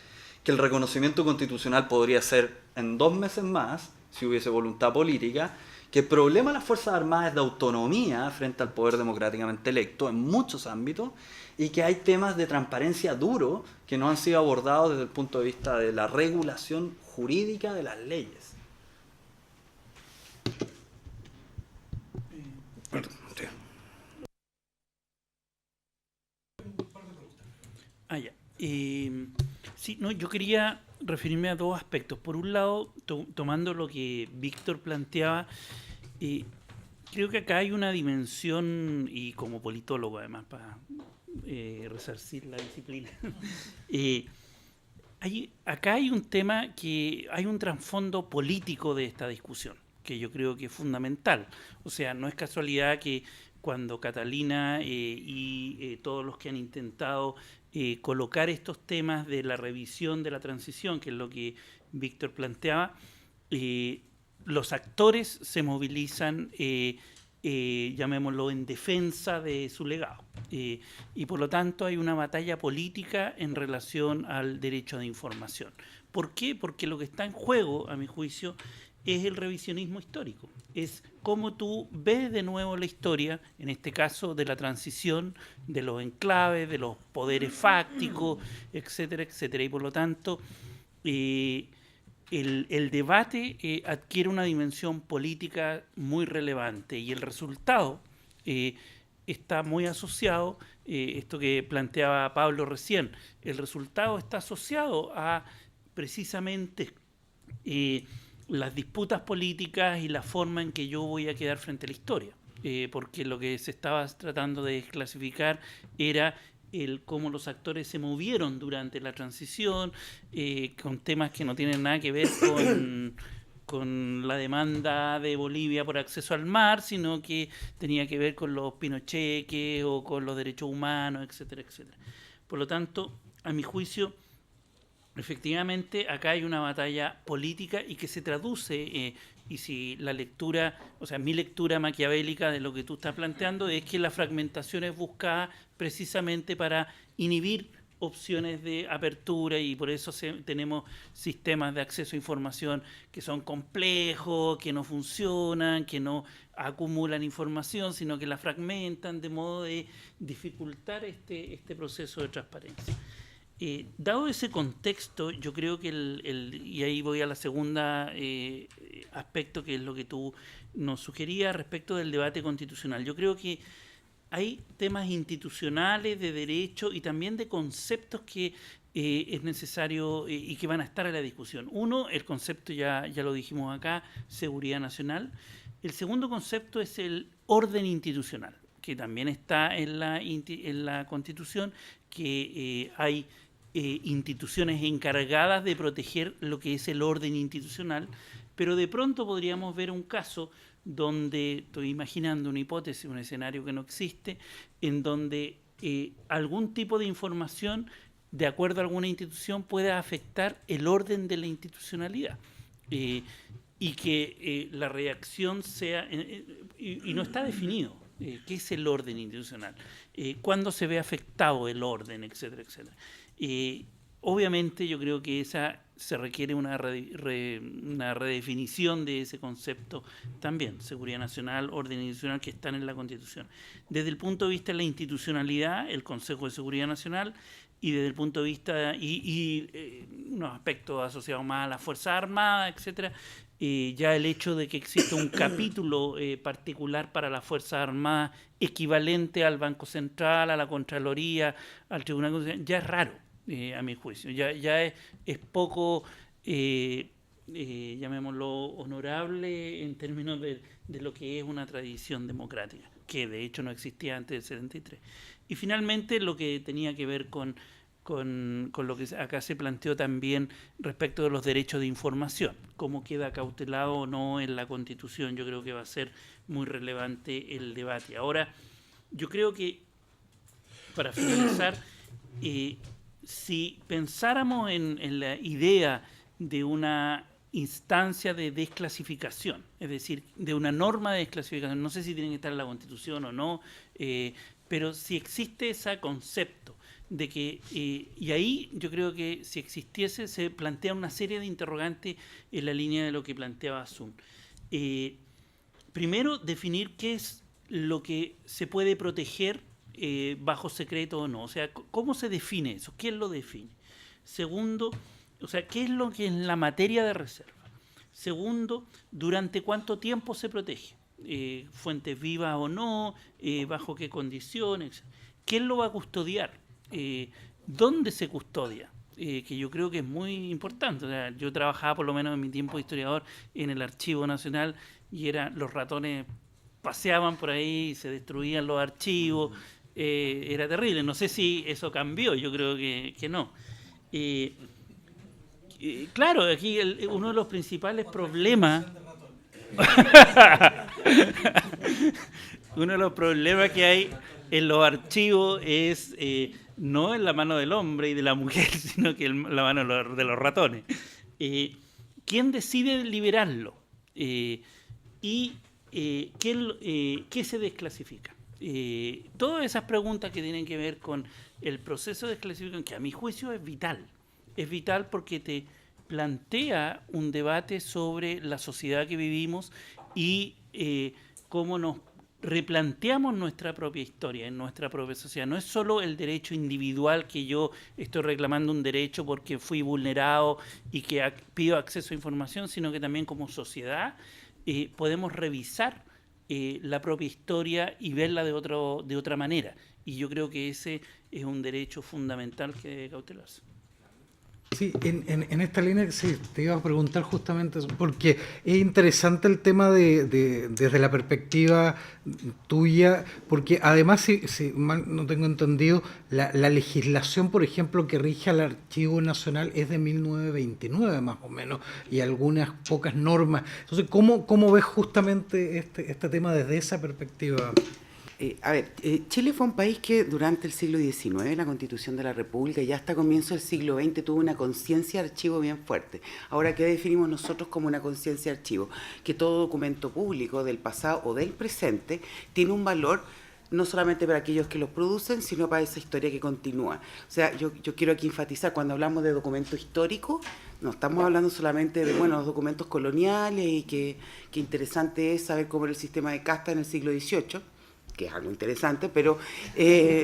que el reconocimiento constitucional podría ser en 2 meses más, si hubiese voluntad política, que el problema de las Fuerzas Armadas es de autonomía frente al poder democráticamente electo en muchos ámbitos, y que hay temas de transparencia duro que no han sido abordados desde el punto de vista de la regulación jurídica de las leyes. Sí, no, yo quería referirme a 2 aspectos. Por un lado, tomando lo que Víctor planteaba, creo que acá hay una dimensión, y como politólogo además, para resarcir la disciplina, acá hay un tema que hay un trasfondo político de esta discusión, que yo creo que es fundamental. O sea, no es casualidad que cuando Catalina y todos los que han intentado colocar estos temas de la revisión de la transición, que es lo que Víctor planteaba, los actores se movilizan, llamémoslo, en defensa de su legado. Y por lo tanto hay una batalla política en relación al derecho de información. ¿Por qué? Porque lo que está en juego, a mi juicio, es el revisionismo histórico. Es cómo tú ves de nuevo la historia, en este caso de la transición, de los enclaves, de los poderes fácticos, etcétera, etcétera. Y por lo tanto, el debate adquiere una dimensión política muy relevante, y el resultado está muy asociado esto que planteaba Pablo recién. El resultado está asociado a precisamente las disputas políticas y la forma en que yo voy a quedar frente a la historia. Porque lo que se estaba tratando de desclasificar era cómo los actores se movieron durante la transición, con temas que no tienen nada que ver con la demanda de Bolivia por acceso al mar, sino que tenía que ver con los pinocheques o con los derechos humanos, etcétera, etcétera. Por lo tanto, a mi juicio, efectivamente, acá hay una batalla política y que se traduce, y si la lectura, o sea, mi lectura maquiavélica de lo que tú estás planteando es que la fragmentación es buscada precisamente para inhibir opciones de apertura, y por eso tenemos sistemas de acceso a información que son complejos, que no funcionan, que no acumulan información, sino que la fragmentan de modo de dificultar este proceso de transparencia. Dado ese contexto, yo creo que y ahí voy a la segunda aspecto, que es lo que tú nos sugerías respecto del debate constitucional. Yo creo que hay temas institucionales, de derecho y también de conceptos que es necesario y que van a estar en la discusión. Uno, el concepto ya lo dijimos acá, seguridad nacional. El segundo concepto es el orden institucional, que también está en la Constitución, que hay instituciones encargadas de proteger lo que es el orden institucional, pero de pronto podríamos ver un caso donde, estoy imaginando una hipótesis, un escenario que no existe, en donde algún tipo de información, de acuerdo a alguna institución, pueda afectar el orden de la institucionalidad, y que la reacción sea, y no está definido qué es el orden institucional, cuándo se ve afectado el orden, etcétera, etcétera. Obviamente yo creo que se requiere una redefinición de ese concepto también, seguridad nacional, orden institucional, que están en la Constitución. Desde el punto de vista de la institucionalidad, el Consejo de Seguridad Nacional, y desde el punto de vista, unos aspectos asociados más a las Fuerzas Armadas, etcétera, ya el hecho de que exista un capítulo particular para las Fuerzas Armadas equivalente al Banco Central, a la Contraloría, al Tribunal Constitucional, ya es raro. A mi juicio, ya es poco, llamémoslo, honorable en términos de lo que es una tradición democrática, que de hecho no existía antes del 73. Y finalmente lo que tenía que ver con lo que acá se planteó también respecto de los derechos de información, cómo queda cautelado o no en la Constitución. Yo creo que va a ser muy relevante el debate. Ahora, yo creo que, para finalizar, si pensáramos en la idea de una instancia de desclasificación, es decir, de una norma de desclasificación, no sé si tiene que estar en la Constitución o no, pero si existe ese concepto de que, y ahí yo creo que si existiese, se plantea una serie de interrogantes en la línea de lo que planteaba Sun. Primero, definir qué es lo que se puede proteger bajo secreto o no, o sea, ¿cómo se define eso? ¿Quién lo define? Segundo, o sea, ¿qué es lo que es la materia de reserva? Segundo, ¿durante cuánto tiempo se protege? ¿Fuentes vivas o no? ¿Bajo qué condiciones? ¿Quién lo va a custodiar? ¿Dónde se custodia? Que yo creo que es muy importante. O sea, yo trabajaba, por lo menos en mi tiempo de historiador, en el Archivo Nacional, y los ratones paseaban por ahí, se destruían los archivos. Era terrible. No sé si eso cambió, yo creo que no. Claro, aquí uno de los principales problemas uno de los problemas que hay en los archivos es no en la mano del hombre y de la mujer, sino que en la mano de los ratones. ¿Quién decide liberarlo? ¿Qué se desclasifica? Todas esas preguntas que tienen que ver con el proceso de desclasificación, que a mi juicio es vital. Es vital porque te plantea un debate sobre la sociedad que vivimos y cómo nos replanteamos nuestra propia historia, en nuestra propia sociedad. No es solo el derecho individual, que yo estoy reclamando un derecho porque fui vulnerado y que pido acceso a información, sino que también como sociedad podemos revisar la propia historia y verla de otra manera. y yo creo que ese es un derecho fundamental que debe cautelarse. Sí, en esta línea sí, te iba a preguntar justamente eso, porque es interesante el tema desde la perspectiva tuya, porque además, si mal no tengo entendido, la legislación, por ejemplo, que rige al Archivo Nacional es de 1929 más o menos, y algunas pocas normas. Entonces, ¿cómo ves justamente este tema desde esa perspectiva? Chile fue un país que durante el siglo XIX, la Constitución de la República, y hasta comienzo del siglo XX, tuvo una conciencia de archivo bien fuerte. Ahora, ¿qué definimos nosotros como una conciencia de archivo? Que todo documento público del pasado o del presente tiene un valor no solamente para aquellos que los producen, sino para esa historia que continúa. O sea, yo quiero aquí enfatizar, cuando hablamos de documento histórico, no estamos hablando solamente de los documentos coloniales y que interesante es saber cómo era el sistema de casta en el siglo XVIII, que es algo interesante, pero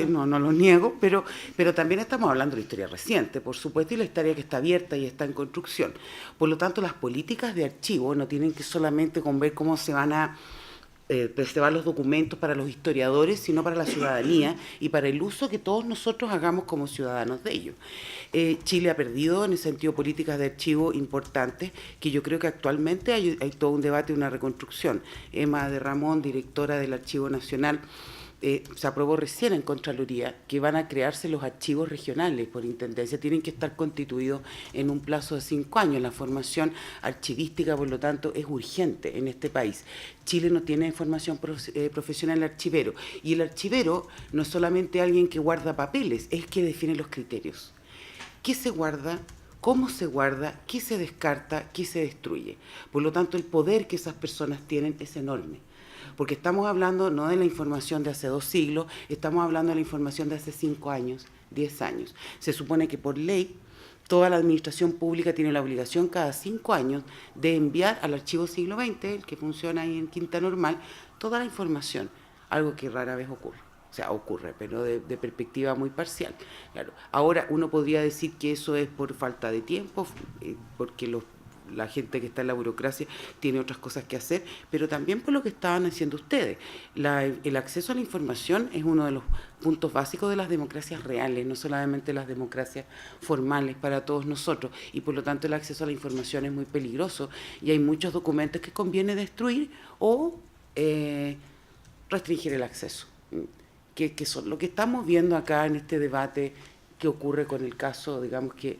no lo niego, pero también estamos hablando de la historia reciente, por supuesto, y la historia que está abierta y está en construcción. Por lo tanto, las políticas de archivo no tienen que solamente con ver cómo se van a preservar los documentos para los historiadores, sino para la ciudadanía y para el uso que todos nosotros hagamos como ciudadanos de ellos. Chile ha perdido en ese sentido políticas de archivo importantes, que yo creo que actualmente hay todo un debate y una reconstrucción. Emma de Ramón, directora del Archivo Nacional, se aprobó recién en Contraloría que van a crearse los archivos regionales por intendencia, tienen que estar constituidos en un plazo de 5 años. La formación archivística, por lo tanto, es urgente en este país. Chile no tiene formación profesional archivero, y el archivero no es solamente alguien que guarda papeles, es que define los criterios. ¿Qué se guarda? ¿Cómo se guarda? ¿Qué se descarta? ¿Qué se destruye? Por lo tanto, el poder que esas personas tienen es enorme. Porque estamos hablando no de la información de hace 2 siglos, estamos hablando de la información de hace 5 años, 10 años. Se supone que por ley toda la administración pública tiene la obligación cada 5 años de enviar al archivo siglo XX, el que funciona ahí en Quinta Normal, toda la información, algo que rara vez ocurre. O sea, ocurre, pero de perspectiva muy parcial. Claro. Ahora, uno podría decir que eso es por falta de tiempo, porque la gente que está en la burocracia tiene otras cosas que hacer, pero también por lo que estaban haciendo ustedes. El acceso a la información es uno de los puntos básicos de las democracias reales, no solamente las democracias formales para todos nosotros, y por lo tanto el acceso a la información es muy peligroso, y hay muchos documentos que conviene destruir o restringir el acceso, que son lo que estamos viendo acá en este debate que ocurre con el caso, digamos, que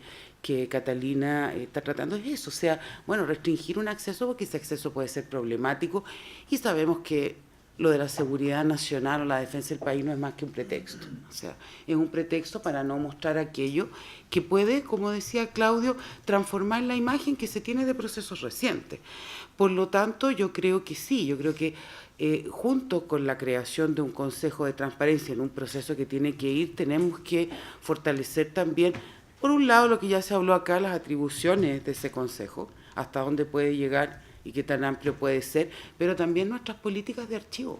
Catalina está tratando, es eso, o sea, restringir un acceso, porque ese acceso puede ser problemático, y sabemos que lo de la seguridad nacional o la defensa del país no es más que un pretexto, o sea, es un pretexto para no mostrar aquello que puede, como decía Claudio, transformar la imagen que se tiene de procesos recientes. Por lo tanto, yo creo que sí, yo creo que junto con la creación de un Consejo de Transparencia en un proceso que tiene que ir, tenemos que fortalecer también, por un lado, lo que ya se habló acá, las atribuciones de ese Consejo, hasta dónde puede llegar y qué tan amplio puede ser, pero también nuestras políticas de archivo.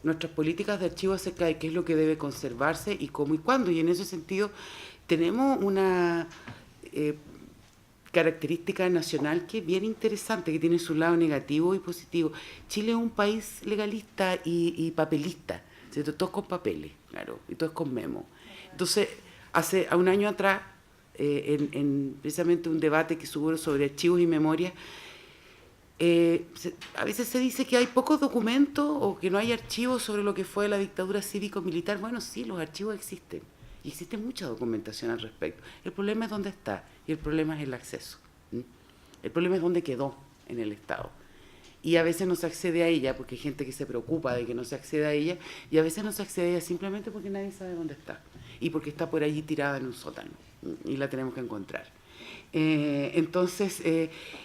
Nuestras políticas de archivo acerca de qué es lo que debe conservarse y cómo y cuándo. Y en ese sentido tenemos una característica nacional que es bien interesante, que tiene su lado negativo y positivo. Chile es un país legalista y papelista, ¿cierto? Todos con papeles, claro, y todos con memo. Entonces, hace un año atrás, en precisamente un debate que hubo sobre archivos y memoria, a veces se dice que hay pocos documentos o que no hay archivos sobre lo que fue la dictadura cívico-militar. Bueno, sí, los archivos existen, y existe mucha documentación al respecto. El problema es dónde está, y el problema es el acceso. El problema es dónde quedó en el Estado. Y a veces no se accede a ella porque hay gente que se preocupa de que no se acceda a ella, y a veces no se accede a ella simplemente porque nadie sabe dónde está, y porque está por allí tirada en un sótano, y la tenemos que encontrar. Entonces,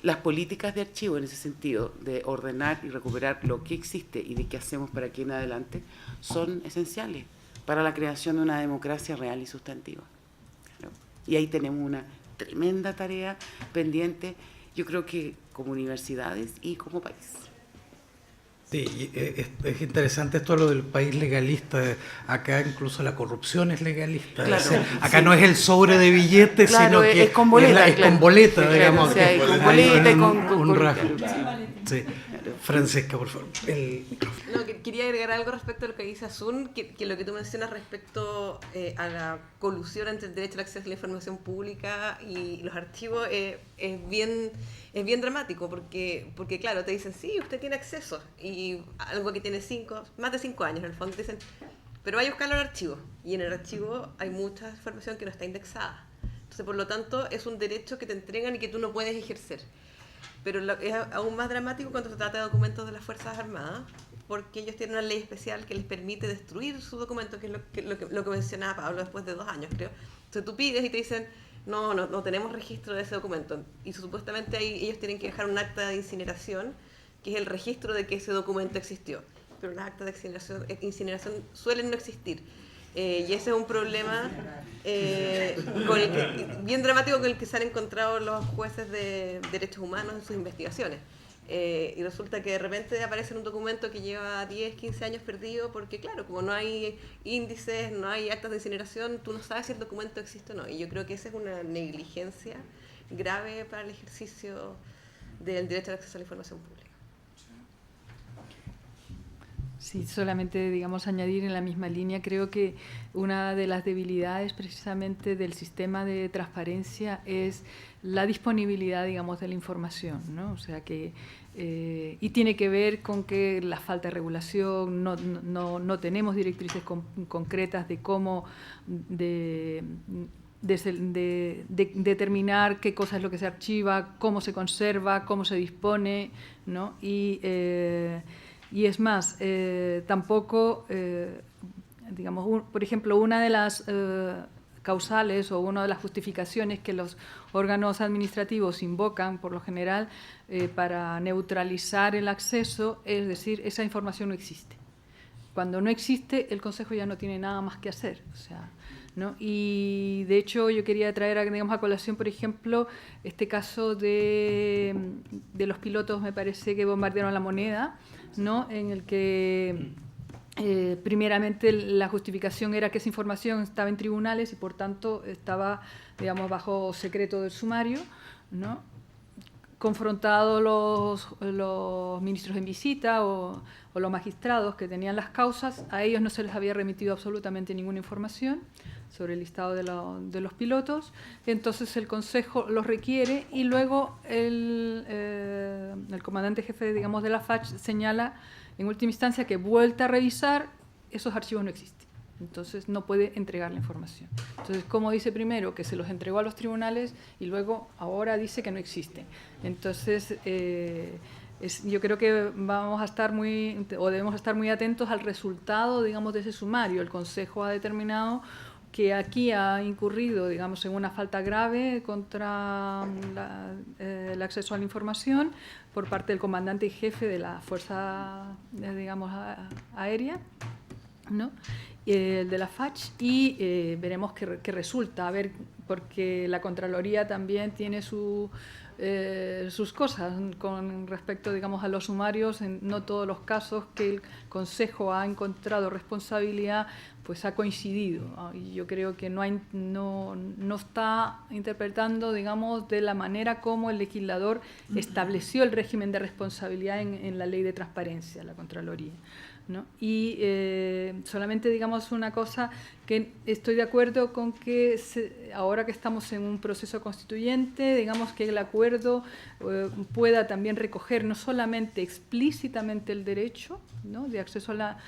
las políticas de archivo en ese sentido, de ordenar y recuperar lo que existe y de qué hacemos para aquí en adelante, son esenciales para la creación de una democracia real y sustantiva. ¿No? Y ahí tenemos una tremenda tarea pendiente, yo creo que como universidades y como país. Sí, es interesante esto lo del país legalista. Acá incluso la corrupción es legalista. Claro, acá sí. no es el sobre de billetes, claro, sino que es con boleta, es con boleta, sí, digamos. claro, o sea, con boleta y con un rasgo. Sí. Francesca, por favor. No, quería agregar algo respecto a lo que dice Asun, que lo que tú mencionas respecto a la colusión entre el derecho al acceso a la información pública y los archivos es bien dramático, porque claro, te dicen, sí, usted tiene acceso, y algo que tiene más de 5 años, en el fondo te dicen, pero vaya a buscarlo en el archivo, y en el archivo hay mucha información que no está indexada. Entonces, por lo tanto, es un derecho que te entregan y que tú no puedes ejercer. Pero es aún más dramático cuando se trata de documentos de las Fuerzas Armadas, porque ellos tienen una ley especial que les permite destruir sus documentos, que es lo que mencionaba Pablo, después de 2 años, creo. Entonces tú pides y te dicen, no tenemos registro de ese documento. Y supuestamente ellos tienen que dejar un acta de incineración, que es el registro de que ese documento existió. Pero las actas de incineración suelen no existir. Y ese es un problema bien dramático con el que se han encontrado los jueces de derechos humanos en sus investigaciones. Y resulta que de repente aparece un documento que lleva 10, 15 años perdido, porque claro, como no hay índices, no hay actas de incineración, tú no sabes si el documento existe o no. Y yo creo que esa es una negligencia grave para el ejercicio del derecho al acceso a la información pública. Sí, solamente, digamos, añadir en la misma línea, creo que una de las debilidades precisamente del sistema de transparencia es la disponibilidad, digamos, de la información, ¿no? O sea que, y tiene que ver con que la falta de regulación, no tenemos directrices concretas de cómo determinar qué cosa es lo que se archiva, cómo se conserva, cómo se dispone, ¿no? Y es más, tampoco, digamos, por ejemplo, una de las causales o una de las justificaciones que los órganos administrativos invocan, por lo general, para neutralizar el acceso, es decir, esa información no existe. Cuando no existe, el Consejo ya no tiene nada más que hacer, o sea, ¿no? Y de hecho yo quería traer, digamos, a colación, por ejemplo, este caso de los pilotos, me parece, que bombardearon La Moneda, ¿no? En el que primeramente la justificación era que esa información estaba en tribunales y por tanto estaba, digamos, bajo secreto del sumario, ¿no? Confrontados los ministros en visita o los magistrados que tenían las causas, a ellos no se les había remitido absolutamente ninguna información sobre el listado de los pilotos. Entonces el Consejo los requiere y luego el comandante jefe, digamos, de la FACH señala en última instancia que, vuelta a revisar, esos archivos no existen. Entonces no puede entregar la información. Entonces, como dice primero que se los entregó a los tribunales y luego ahora dice que no existen. Entonces, yo creo que vamos a estar debemos estar muy atentos al resultado, digamos, de ese sumario. El Consejo ha determinado que aquí ha incurrido, digamos, en una falta grave contra el acceso a la información por parte del comandante y jefe de la Fuerza, digamos, Aérea, ¿no? De la FACH, y veremos qué resulta, a ver, porque la Contraloría también tiene sus cosas con respecto, digamos, a los sumarios. En no todos los casos que el Consejo ha encontrado responsabilidad, pues ha coincidido, y yo creo que no está interpretando, digamos, de la manera como el legislador estableció el régimen de responsabilidad en la Ley de Transparencia, la Contraloría, ¿no? Y solamente, digamos, una cosa, que estoy de acuerdo con que ahora que estamos en un proceso constituyente, digamos, que el acuerdo pueda también recoger no solamente explícitamente el derecho, ¿no?, de acceso a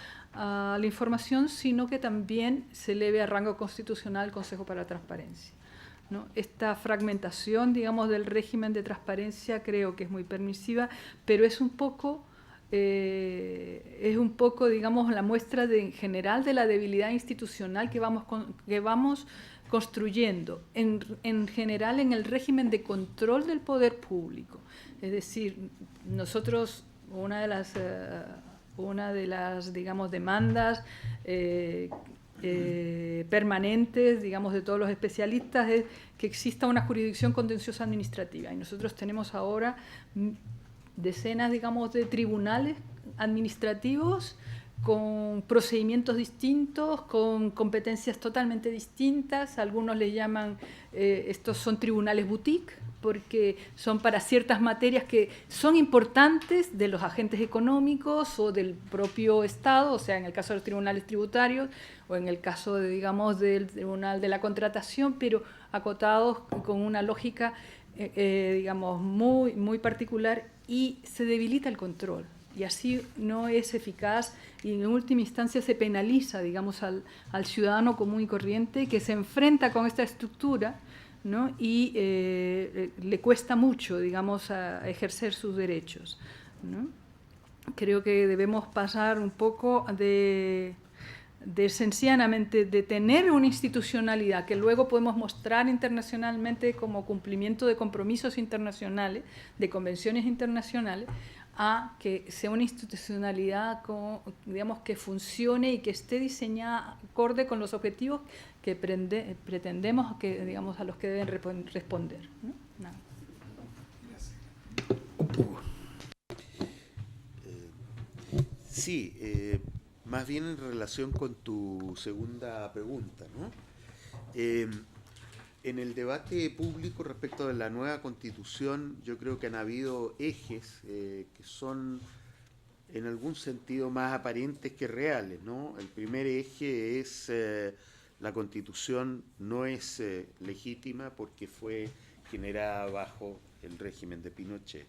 la información, sino que también se eleve a rango constitucional el Consejo para la Transparencia, ¿no? Esta fragmentación, digamos, del régimen de transparencia creo que es muy permisiva, pero es un poco, digamos, la muestra en general de la debilidad institucional que vamos construyendo en general en el régimen de control del poder público. Es decir, nosotros, una de las digamos, demandas permanentes, digamos, de todos los especialistas es que exista una jurisdicción contenciosa administrativa, y nosotros tenemos ahora decenas, digamos, de tribunales administrativos con procedimientos distintos, con competencias totalmente distintas. Algunos le llaman, estos son tribunales boutique, porque son para ciertas materias que son importantes de los agentes económicos o del propio Estado, o sea, en el caso de los tribunales tributarios o en el caso, de, digamos, del Tribunal de la Contratación, pero acotados con una lógica, digamos, muy particular, y se debilita el control. Y así no es eficaz y en última instancia se penaliza, digamos, al ciudadano común y corriente que se enfrenta con esta estructura, ¿no? Y le cuesta mucho, digamos, a ejercer sus derechos, ¿no? Creo que debemos pasar un poco de sencillamente de tener una institucionalidad que luego podemos mostrar internacionalmente como cumplimiento de compromisos internacionales, de convenciones internacionales, a que sea una institucionalidad, digamos, que funcione y que esté diseñada acorde con los objetivos que pretendemos, que, digamos, a los que deben responder, ¿no? Nada. Sí, más bien en relación con tu segunda pregunta, ¿no? En el debate público respecto de la nueva Constitución, yo creo que han habido ejes que son en algún sentido más aparentes que reales, ¿no? El primer eje es la Constitución no es legítima porque fue generada bajo el régimen de Pinochet.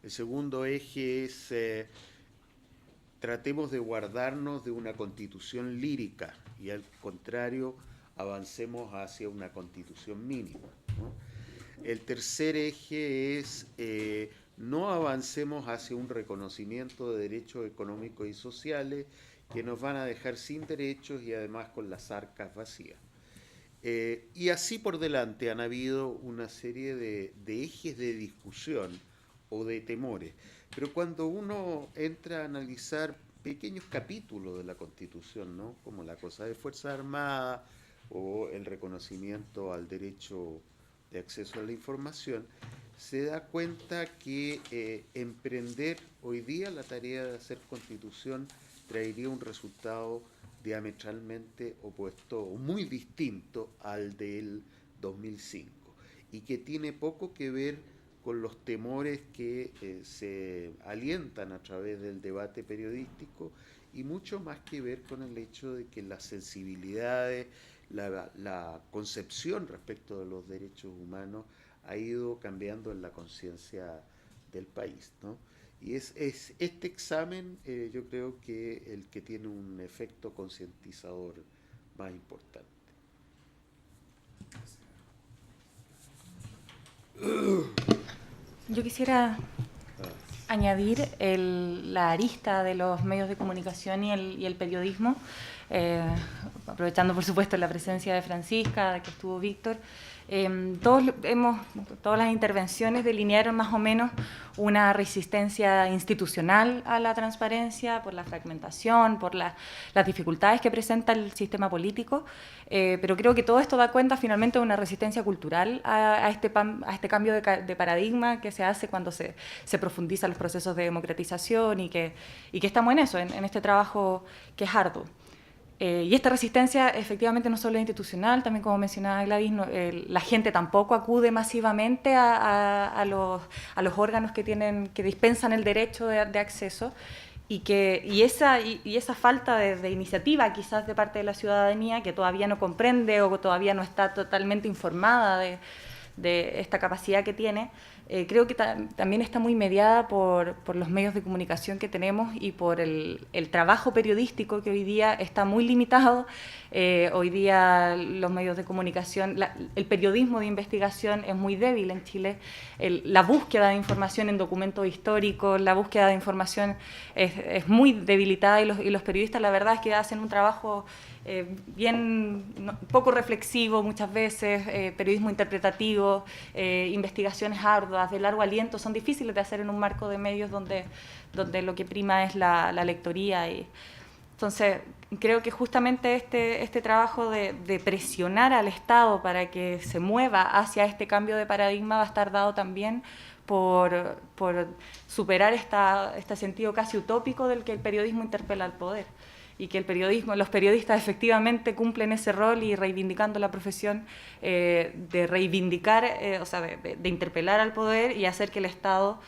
El segundo eje es tratemos de guardarnos de una Constitución lírica y al contrario avancemos hacia una Constitución mínima, ¿no? El tercer eje es no avancemos hacia un reconocimiento de derechos económicos y sociales que nos van a dejar sin derechos y además con las arcas vacías. Y así por delante han habido una serie de ejes de discusión o de temores. Pero cuando uno entra a analizar pequeños capítulos de la Constitución, ¿no? Como la cosa de Fuerzas Armadas o el reconocimiento al derecho de acceso a la información, se da cuenta que emprender hoy día la tarea de hacer Constitución traería un resultado diametralmente opuesto o muy distinto al del 2005 y que tiene poco que ver con los temores que se alientan a través del debate periodístico y mucho más que ver con el hecho de que las sensibilidades, la concepción respecto de los derechos humanos ha ido cambiando en la conciencia del país, ¿no? Y es este examen, yo creo que el que tiene un efecto concientizador más importante. Yo quisiera añadir la arista de los medios de comunicación y el periodismo, aprovechando por supuesto la presencia de Francisca, de que estuvo Víctor. Todas las intervenciones delinearon más o menos una resistencia institucional a la transparencia por la fragmentación, por las dificultades que presenta el sistema político, pero creo que todo esto da cuenta finalmente de una resistencia cultural a este cambio de paradigma que se hace cuando se profundizan los procesos de democratización y que estamos en eso, en este trabajo que es arduo. Y esta resistencia efectivamente no solo es institucional, también como mencionaba Gladys, la gente tampoco acude masivamente a los órganos que dispensan el derecho de acceso y esa falta de iniciativa quizás de parte de la ciudadanía que todavía no comprende o todavía no está totalmente informada de esta capacidad que tiene, creo que también está muy mediada por los medios de comunicación que tenemos y por el trabajo periodístico que hoy día está muy limitado. Hoy día los medios de comunicación, el periodismo de investigación es muy débil en Chile. La búsqueda de información en documentos históricos, la búsqueda de información es muy debilitada y los periodistas la verdad es que hacen un trabajo poco reflexivo muchas veces, periodismo interpretativo, investigaciones arduas, de largo aliento, son difíciles de hacer en un marco de medios donde lo que prima es la lectoría. Entonces, creo que justamente este trabajo de presionar al Estado para que se mueva hacia este cambio de paradigma va a estar dado también por superar este sentido casi utópico del que el periodismo interpela al poder, y que los periodistas efectivamente cumplen ese rol, y reivindicando la profesión de reivindicar, de interpelar al poder y hacer que el Estado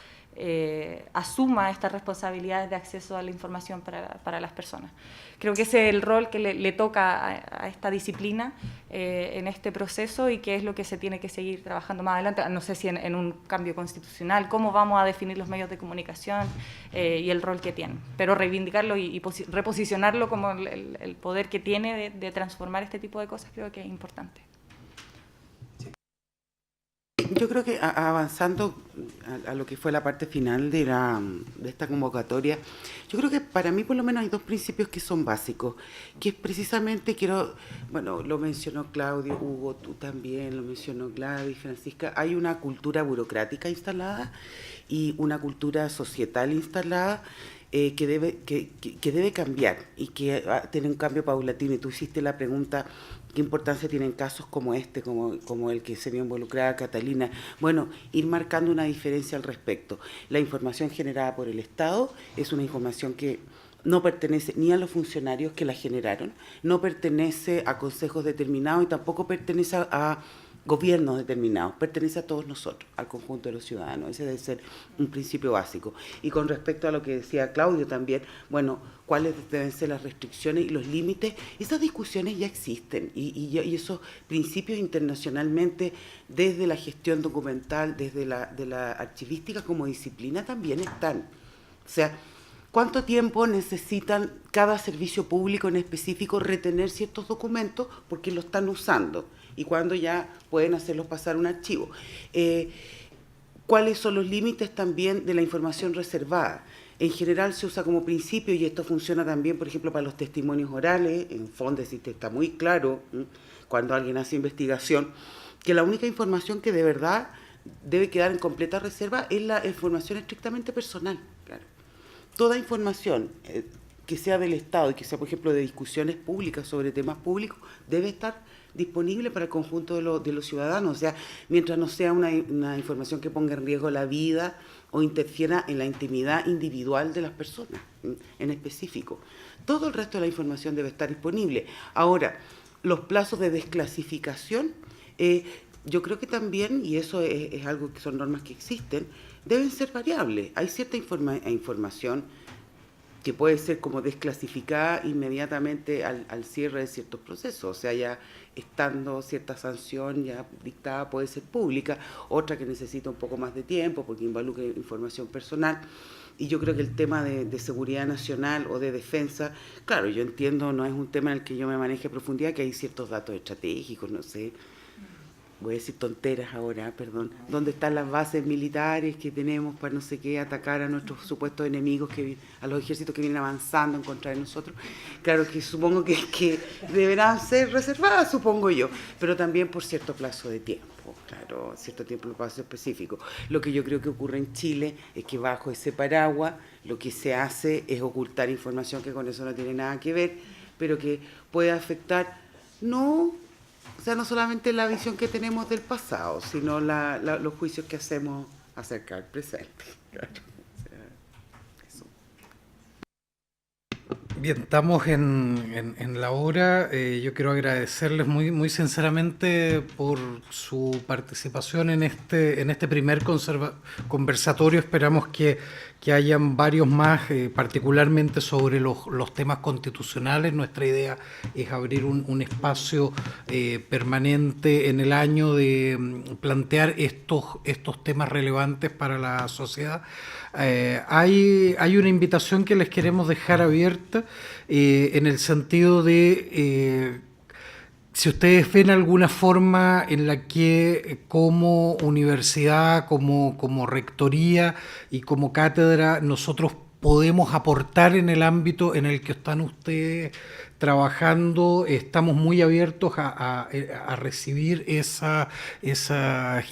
asuma estas responsabilidades de acceso a la información para las personas. Creo que ese es el rol que le toca a esta disciplina en este proceso, y que es lo que se tiene que seguir trabajando más adelante. No sé si en un cambio constitucional, cómo vamos a definir los medios de comunicación y el rol que tienen, pero reivindicarlo y reposicionarlo como el poder que tiene de transformar este tipo de cosas, creo que es importante. Yo creo que avanzando a lo que fue la parte final de esta convocatoria, yo creo que para mí por lo menos hay dos principios que son básicos, que es precisamente, lo mencionó Claudio, Hugo, tú también, lo mencionó Gladys, Francisca, hay una cultura burocrática instalada y una cultura societal instalada que debe cambiar, y que tiene un cambio paulatino. Y tú hiciste la pregunta, ¿qué importancia tienen casos como este, como el que se vio involucrada Catalina? Bueno, ir marcando una diferencia al respecto. La información generada por el Estado es una información que no pertenece ni a los funcionarios que la generaron, no pertenece a consejos determinados y tampoco pertenece a gobiernos determinados, pertenece a todos nosotros, al conjunto de los ciudadanos. Ese debe ser un principio básico. Y con respecto a lo que decía Claudio también, cuáles deben ser las restricciones y los límites, esas discusiones ya existen, y esos principios internacionalmente, desde la gestión documental, desde la archivística como disciplina, también están. O sea, ¿cuánto tiempo necesitan cada servicio público en específico retener ciertos documentos porque lo están usando? Y cuando ya pueden hacerlos pasar a un archivo. ¿Cuáles son los límites también de la información reservada? En general se usa como principio, y esto funciona también, por ejemplo, para los testimonios orales. En Fondesit está muy claro, cuando alguien hace investigación, que la única información que de verdad debe quedar en completa reserva es la información estrictamente personal. Claro. Toda información que sea del Estado y que sea, por ejemplo, de discusiones públicas sobre temas públicos, debe estar disponible para el conjunto de los ciudadanos. O sea, mientras no sea una información que ponga en riesgo la vida o interfiera en la intimidad individual de las personas en específico. Todo el resto de la información debe estar disponible. Ahora, los plazos de desclasificación, yo creo que también, y eso es algo que son normas que existen, deben ser variables. Hay cierta información que puede ser como desclasificada inmediatamente al cierre de ciertos procesos, o sea, ya estando cierta sanción ya dictada puede ser pública, otra que necesita un poco más de tiempo porque involucra información personal. Y yo creo que el tema de seguridad nacional o de defensa, claro, yo entiendo, no es un tema en el que yo me maneje a profundidad, que hay ciertos datos estratégicos, no sé, voy a decir tonteras ahora, perdón, dónde están las bases militares que tenemos para no sé qué, atacar a nuestros supuestos enemigos, a los ejércitos que vienen avanzando en contra de nosotros. Claro que supongo que deberán ser reservadas, supongo yo, pero también por cierto plazo de tiempo, claro, cierto tiempo de plazo específico. Lo que yo creo que ocurre en Chile es que bajo ese paraguas lo que se hace es ocultar información que con eso no tiene nada que ver, pero que puede afectar, no solamente la visión que tenemos del pasado, sino los juicios que hacemos acerca del presente. Claro. Eso. Bien, estamos en la hora. Yo quiero agradecerles muy, muy sinceramente por su participación en este primer conversatorio. Esperamos que hayan varios más, particularmente sobre los temas constitucionales. Nuestra idea es abrir un espacio permanente en el año de plantear estos temas relevantes para la sociedad. Hay una invitación que les queremos dejar abierta en el sentido de si ustedes ven alguna forma en la que como universidad, como rectoría y como cátedra nosotros podemos aportar en el ámbito en el que están ustedes trabajando, estamos muy abiertos a recibir esas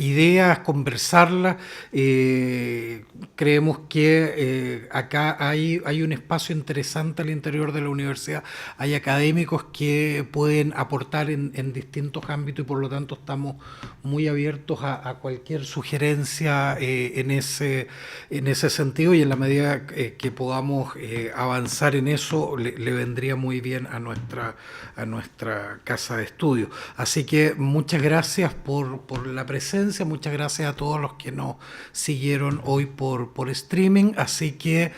ideas, conversarlas. Creemos que acá hay un espacio interesante al interior de la universidad, hay académicos que pueden aportar en distintos ámbitos y por lo tanto estamos muy abiertos a cualquier sugerencia en ese sentido, y en la medida que podamos avanzar en eso le vendría muy bien a nuestra casa de estudio. Así que muchas gracias por la presencia, muchas gracias a todos los que nos siguieron hoy por streaming, así que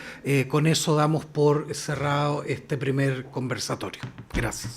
con eso damos por cerrado este primer conversatorio. Gracias.